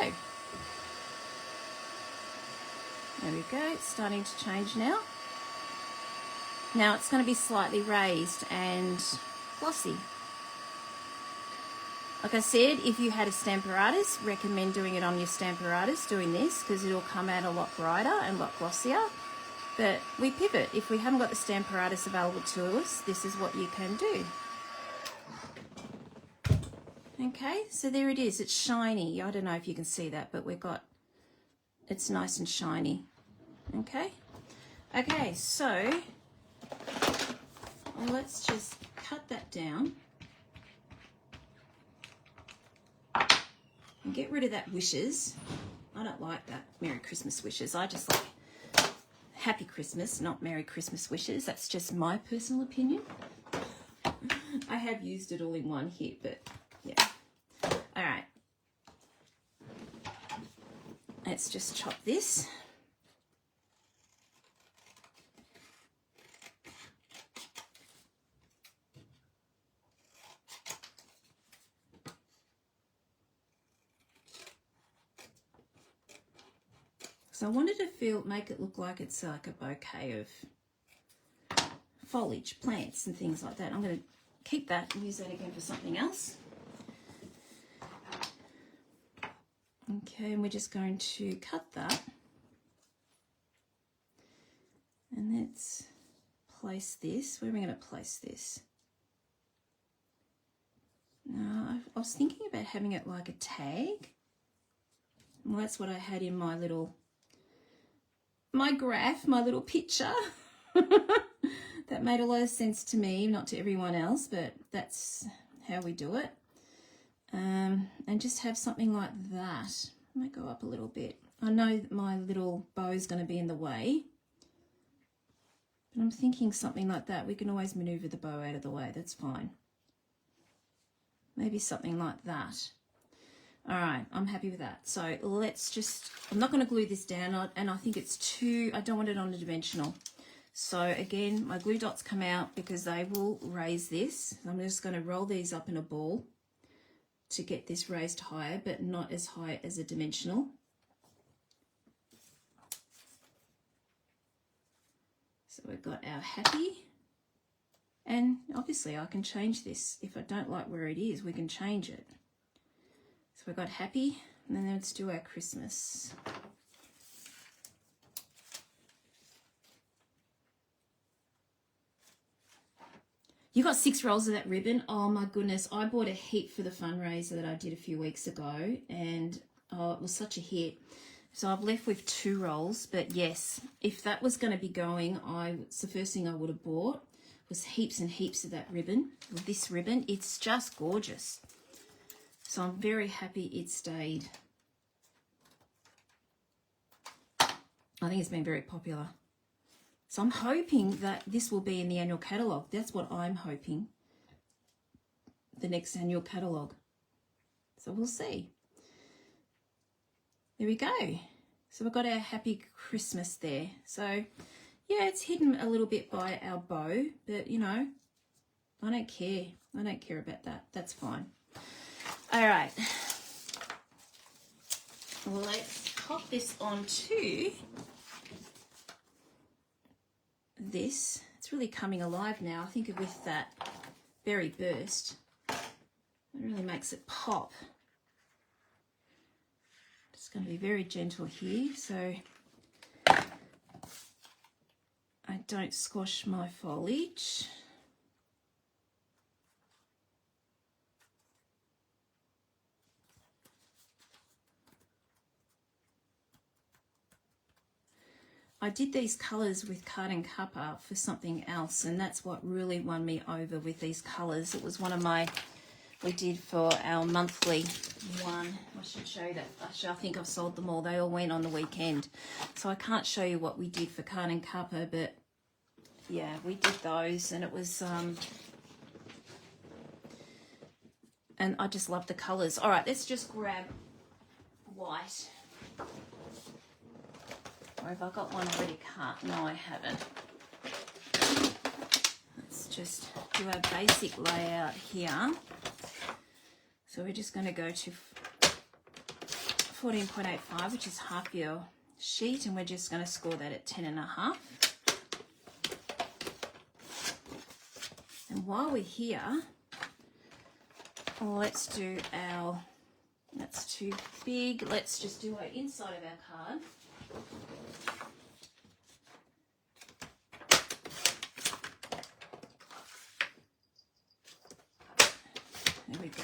There we go, it's starting to change now. Now it's going to be slightly raised and glossy. Like I said, if you had a Stamparatus, recommend doing it on your Stamparatus, doing this, because it'll come out a lot brighter and a lot glossier. But we pivot. If we haven't got the Stamparatus available to us, this is what you can do. Okay, so there it is. It's shiny. I don't know if you can see that, but it's nice and shiny. Okay. Okay, so let's just cut that down. And get rid of that wishes. I don't like that Merry Christmas wishes. I just like Happy Christmas, not Merry Christmas wishes. That's just my personal opinion. I have used it all in one hit, but yeah. All right. Let's just chop this. So I wanted to make it look like it's like a bouquet of foliage, plants and things like that. I'm going to keep that and use that again for something else. Okay, and we're just going to cut that. And let's place this. Where are we going to place this? Now, I was thinking about having it like a tag. Well, that's what I had in my graph, my little picture. That made a lot of sense to me, not to everyone else, but that's how we do it. And just have something like that. I might go up a little bit. I know that my little bow is going to be in the way, but I'm thinking something like that. We can always maneuver the bow out of the way. That's fine. Maybe something like that. All right, I'm happy with that. So let's just, I'm not going to glue this down, and I think it's too, I don't want it on a dimensional. So again, my glue dots come out because they will raise this. I'm just going to roll these up in a ball to get this raised higher, but not as high as a dimensional. So we've got our happy, and obviously I can change this. If I don't like where it is, we can change it. So we've got happy, and then let's do our Christmas. You got 6 rolls of that ribbon. Oh my goodness, I bought a heap for the fundraiser that I did a few weeks ago, and oh, it was such a hit. So I've left with 2 rolls, but yes, if that was going to be going, it's the first thing I would have bought was heaps and heaps of that ribbon. This ribbon, it's just gorgeous. So I'm very happy it stayed. I think it's been very popular. So I'm hoping that this will be in the annual catalogue. That's what I'm hoping. The next annual catalogue. So we'll see. There we go. So we've got our happy Christmas there. So yeah, it's hidden a little bit by our bow, but you know, I don't care. I don't care about that. That's fine. All right. Let's pop this onto this. It's really coming alive now. I think with that berry burst, it really makes it pop. Just going to be very gentle here so I don't squash my foliage. I did these colours with Card & Cuppa for something else, and that's what really won me over with these colours. It was one of we did for our monthly one. I should show you that. Actually, I think I've sold them all. They all went on the weekend. So I can't show you what we did for Card & Cuppa, but yeah, we did those, and it was, and I just love the colours. All right, let's just grab white. Or have I got one already cut? No, I haven't. Let's just do our basic layout here. So we're just going to go to 14.85, which is half your sheet, and we're just going to score that at 10.5. And while we're here, let's do our, that's too big, let's just do our inside of our card. There we go.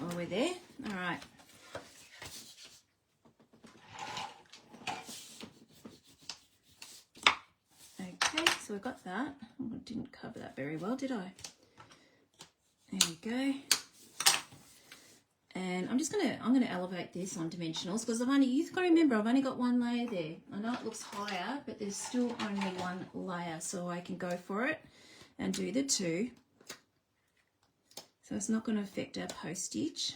Well, we're there. All right. Okay, so we've got that. Oh, I didn't cover that very well, did I? There we go. And I'm gonna elevate this on dimensionals because you've got to remember, I've only got 1 layer there. I know it looks higher, but there's still only 1 layer, so I can go for it and do the 2. So it's not going to affect our postage.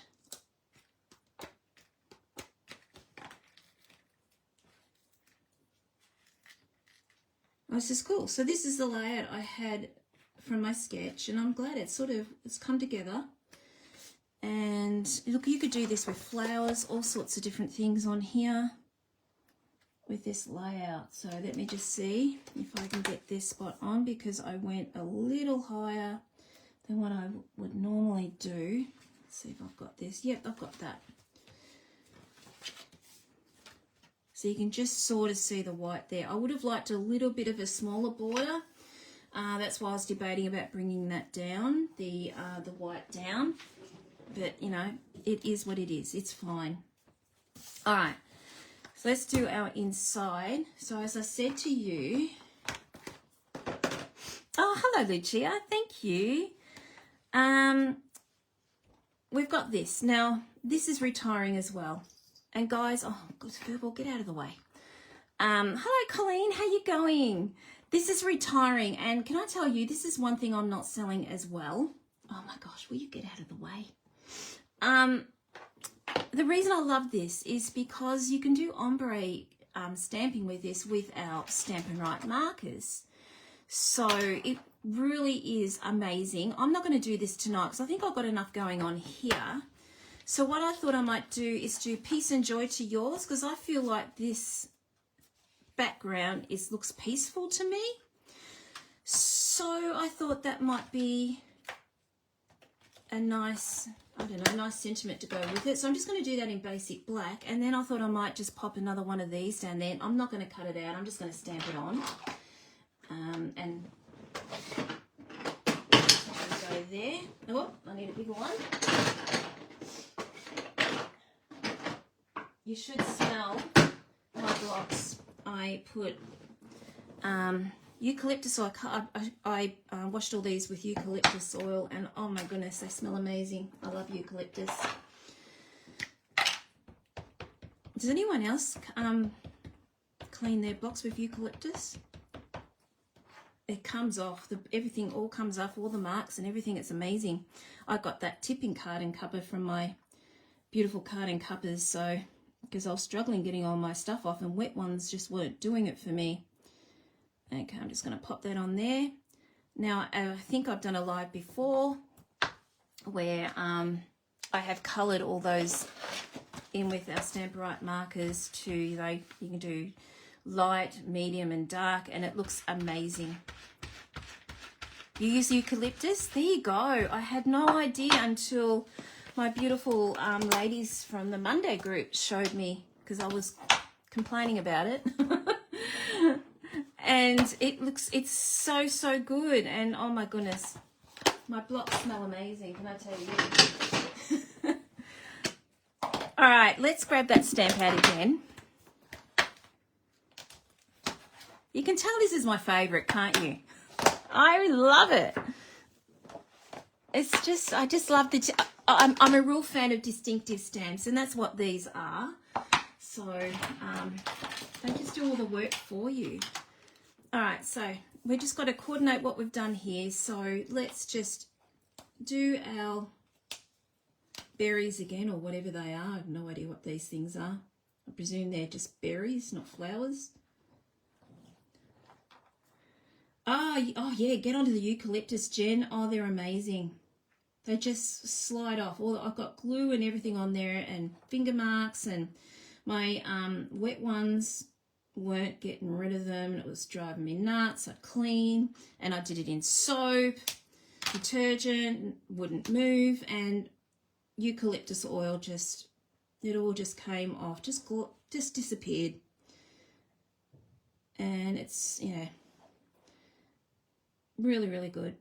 Oh, this is cool. So this is the layout I had from my sketch, and I'm glad it's come together. And look, you could do this with flowers, all sorts of different things on here with this layout. So let me just see if I can get this spot on, because I went a little higher than what I would normally do. Let's see if I've got this. Yep, I've got that. So you can just sort of see the white there. I would have liked a little bit of a smaller border. That's why I was debating about bringing that down, the white down. But, you know, it is what it is. It's fine. All right. So let's do our inside. So as I said to you... Oh, hello, Lucia. Thank you. We've got this. Now, this is retiring as well. And guys, oh, good verbal, get out of the way. Hello, Colleen, how you going? This is retiring, and can I tell you, this is one thing I'm not selling as well. Oh my gosh, will you get out of the way? The reason I love this is because you can do ombre stamping with this with our Stampin' Right markers. So it really is amazing. I'm not going to do this tonight because I think I've got enough going on here. So what I thought I might do is do Peace and Joy to Yours, because I feel like this background looks peaceful to me. So I thought that might be a nice, I don't know, nice sentiment to go with it. So I'm just going to do that in basic black, and then I thought I might just pop another one of these down there. I'm not going to cut it out. I'm just going to stamp it on. And go there. Oh, I need a bigger one. You should smell my blocks. I put eucalyptus, so I washed all these with eucalyptus oil, and oh my goodness, they smell amazing. I love eucalyptus. Does anyone else clean their blocks with eucalyptus? It comes off, everything all comes off, all the marks and everything. It's amazing. I got that tip in card and cover from my beautiful card and cuppers, so because I was struggling getting all my stuff off, and wet ones just weren't doing it for me. Okay, I'm just going to pop that on there. Now, I think I've done a live before where I have coloured all those in with our Stampin' Right markers to, you know, you can do light, medium and dark, and it looks amazing. You use eucalyptus? There you go. I had no idea until my beautiful ladies from the Monday group showed me, because I was complaining about it. And it's so good, and oh my goodness, my blocks smell amazing, can I tell you? All right, let's grab that stamp out again. You can tell this is my favorite, can't you? I love it. It's just, I just love I'm a real fan of distinctive stamps, and that's what these are. So they just do all the work for you. All right, so we just got to coordinate what we've done here. So let's just do our berries again, or whatever they are. I have no idea what these things are. I presume they're just berries, not flowers. Oh yeah, get onto the eucalyptus, Jen. Oh, they're amazing. They just slide off. I've got glue and everything on there, and finger marks, and my wet ones weren't getting rid of them, and it was driving me nuts. I clean, and I did it in soap, detergent, wouldn't move, and eucalyptus oil it all just came off, just disappeared. And it's, yeah, really good.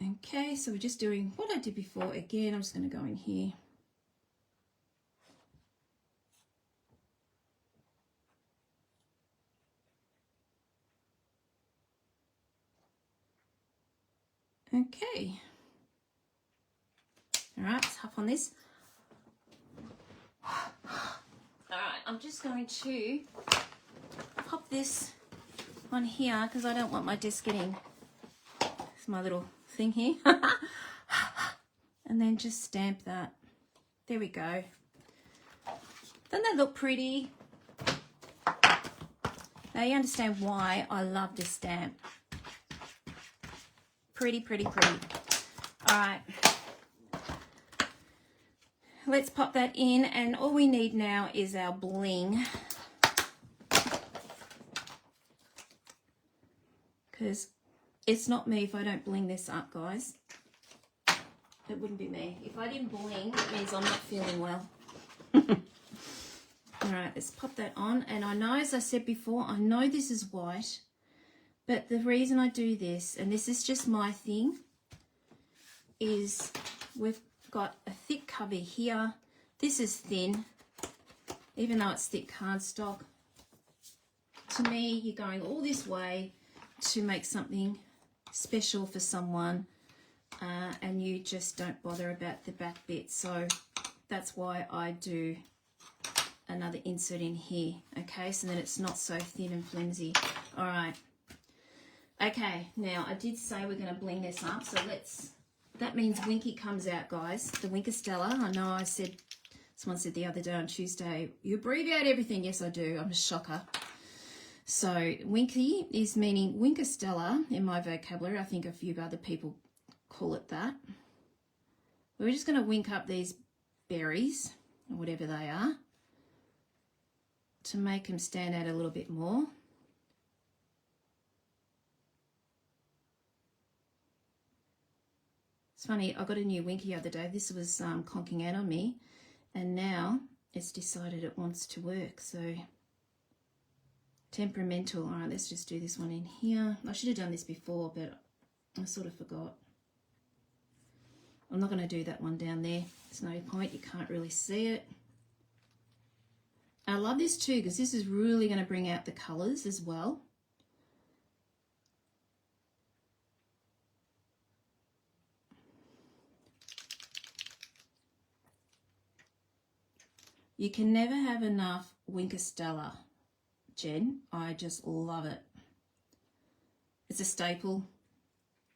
Okay, so we're just doing what I did before again. I'm just going to go in here. Okay. All right, let's hop on this. All right, I'm just going to pop this on here because I don't want my desk getting, it's my little thing here. And then just stamp that. There we go. Doesn't that look pretty? Now you understand why I love this stamp. Pretty. All right. Let's pop that in, and all we need now is our bling. Because it's not me if I don't bling this up, guys. It wouldn't be me. If I didn't bling, it means I'm not feeling well. All right, let's pop that on. And I know, as I said before, I know this is white, but the reason I do this, and this is just my thing, is we've got a thick cover here. This is thin, even though it's thick cardstock. To me, you're going all this way to make something special for someone, and you just don't bother about the back bit. So that's why I do another insert in here. Okay, so then it's not so thin and flimsy. All right. Okay, now I did say we're going to bling this up, so that means Winky comes out, guys. The Winker Stella. I know I said, someone said the other day on Tuesday, you abbreviate everything. Yes, I do. I'm a shocker. So Winky is meaning Winker Stella in my vocabulary. I think a few other people call it that. We're just going to wink up these berries, or whatever they are, to make them stand out a little bit more. It's funny, I got a new Winky the other day. This was conking out on me, and now it's decided it wants to work. So temperamental. All right, let's just do this one in here. I should have done this before, but I sort of forgot. I'm not going to do that one down there. There's no point. You can't really see it. I love this too, because this is really going to bring out the colours as well. You can never have enough Winker Stella, Jen. I just love it. It's a staple.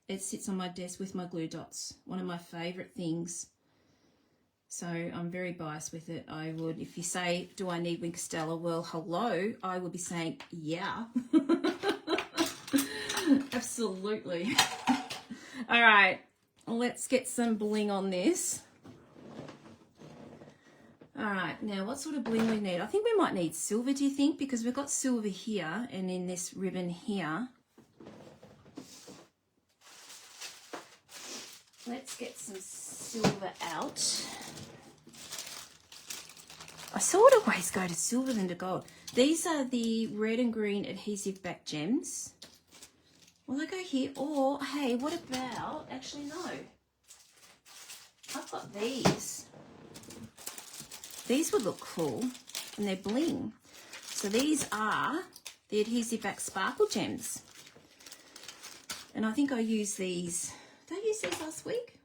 It sits on my desk with my glue dots. One of my favourite things. So I'm very biased with it. I would, if you say, do I need Winker Stella? Well, hello. I would be saying, yeah. Absolutely. All right. Let's get some bling on this. All right, now what sort of bling we need? I think we might need silver, do you think? Because we've got silver here and in this ribbon here. Let's get some silver out. I sort of always go to silver than to gold. These are the red and green adhesive back gems. Will I go here? Or, hey, what about, actually no. I've got these. These would look cool, and they're bling. So these are the adhesive back sparkle gems. And I think I used these, did I use these last week?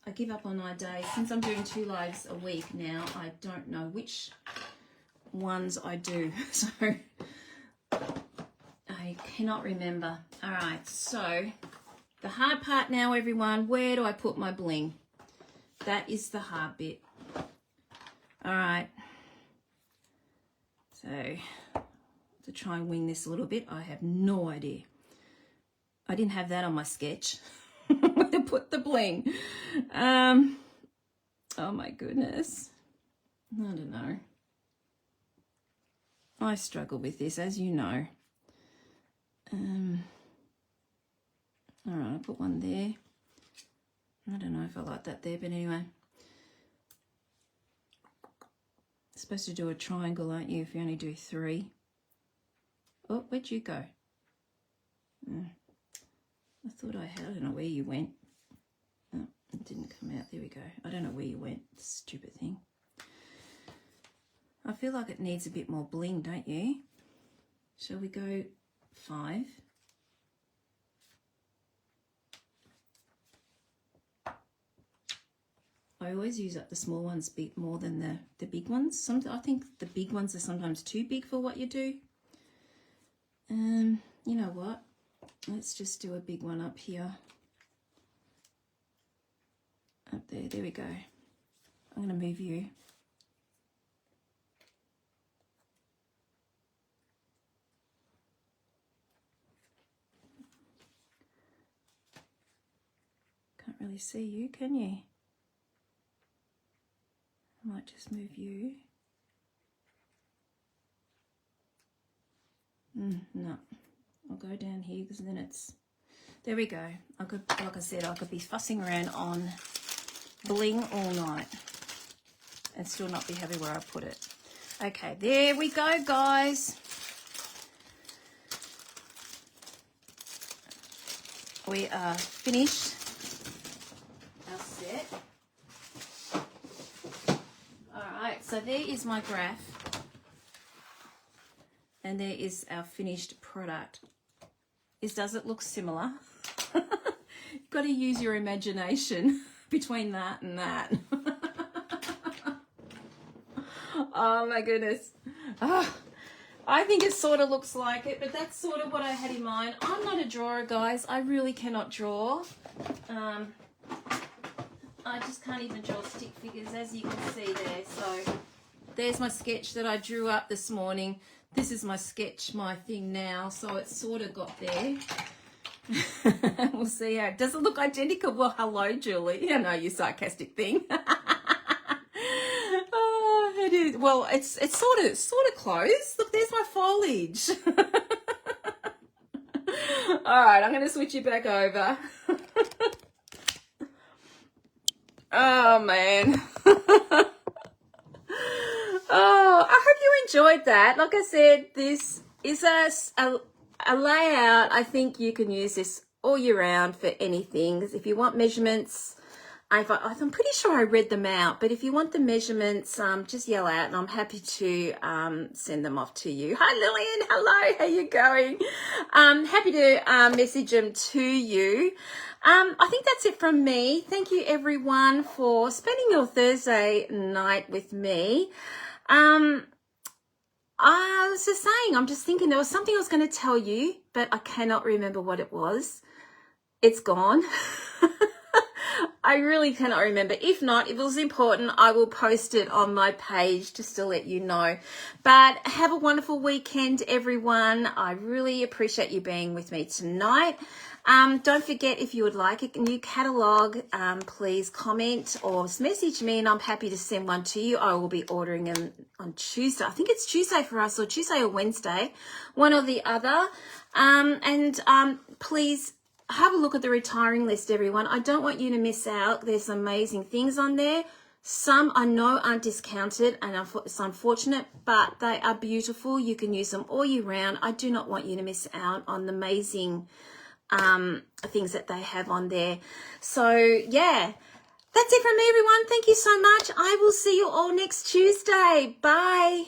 I give up on my days. Since I'm doing 2 lives a week now, I don't know which ones I do. So I cannot remember. All right, so the hard part now, everyone, where do I put my bling? That is the hard bit. All right, so to try and wing this a little bit, I have no idea. I didn't have that on my sketch. Where to put the bling. Oh my goodness. I don't know. I struggle with this, as you know. All right, I'll put one there. I don't know if I like that there, but anyway. Supposed to do a triangle, aren't you, if you only do 3? Oh, where'd you go? I thought I had, I don't know where you went. Oh, it didn't come out. There we go. I don't know where you went. Stupid thing. I feel like it needs a bit more bling, don't you? Shall we go 5? I always use up the small ones a bit more than the big ones. I think the big ones are sometimes too big for what you do. You know what? Let's just do a big one up here. Up there. There we go. I'm going to move you. really see you, can you? I might just move you. No, I'll go down here because then it's, there we go. I could, like I said, I could be fussing around on bling all night and still not be happy where I put it. Okay, there we go, guys. We are finished our set. All right, so there is my graph. And there is our finished product. Does it look similar? You've got to use your imagination between that and that. Oh my goodness. Oh, I think it sort of looks like it, but that's sort of what I had in mind. I'm not a drawer, guys. I really cannot draw. I just can't even draw stick figures, as you can see there. So there's my sketch that I drew up this morning. This is my sketch, my thing now, so it's sort of got there. We'll see how. Does it look identical? Well, hello, Julie. I know you sarcastic thing. Oh, it is. Well, it's sort of close. Look, there's my foliage. All right, I'm going to switch you back over. Oh man. Oh, I hope you enjoyed that. Like I said, this is a layout. I think you can use this all year round for anything. If you want measurements, I'm pretty sure I read them out, but if you want the measurements, just yell out and I'm happy to send them off to you. Hi Lillian, hello, how you going? Happy to message them to you. I think that's it from me. Thank you everyone for spending your Thursday night with me. I was just saying, I'm just thinking there was something I was going to tell you, but I cannot remember what it was. It's gone. I really cannot remember. If not, if it was important, I will post it on my page just to let you know. But have a wonderful weekend, everyone. I really appreciate you being with me tonight. Don't forget, if you would like a new catalogue, please comment or message me and I'm happy to send one to you. I will be ordering them on Tuesday. I think it's Tuesday for us, or Tuesday or Wednesday, one or the other. Please have a look at the retiring list, everyone. I don't want you to miss out. There's amazing things on there. Some I know aren't discounted and it's unfortunate, but they are beautiful. You can use them all year round. I do not want you to miss out on the amazing things that they have on there. So yeah, that's it from me, everyone. Thank you so much. I will see you all next Tuesday. Bye.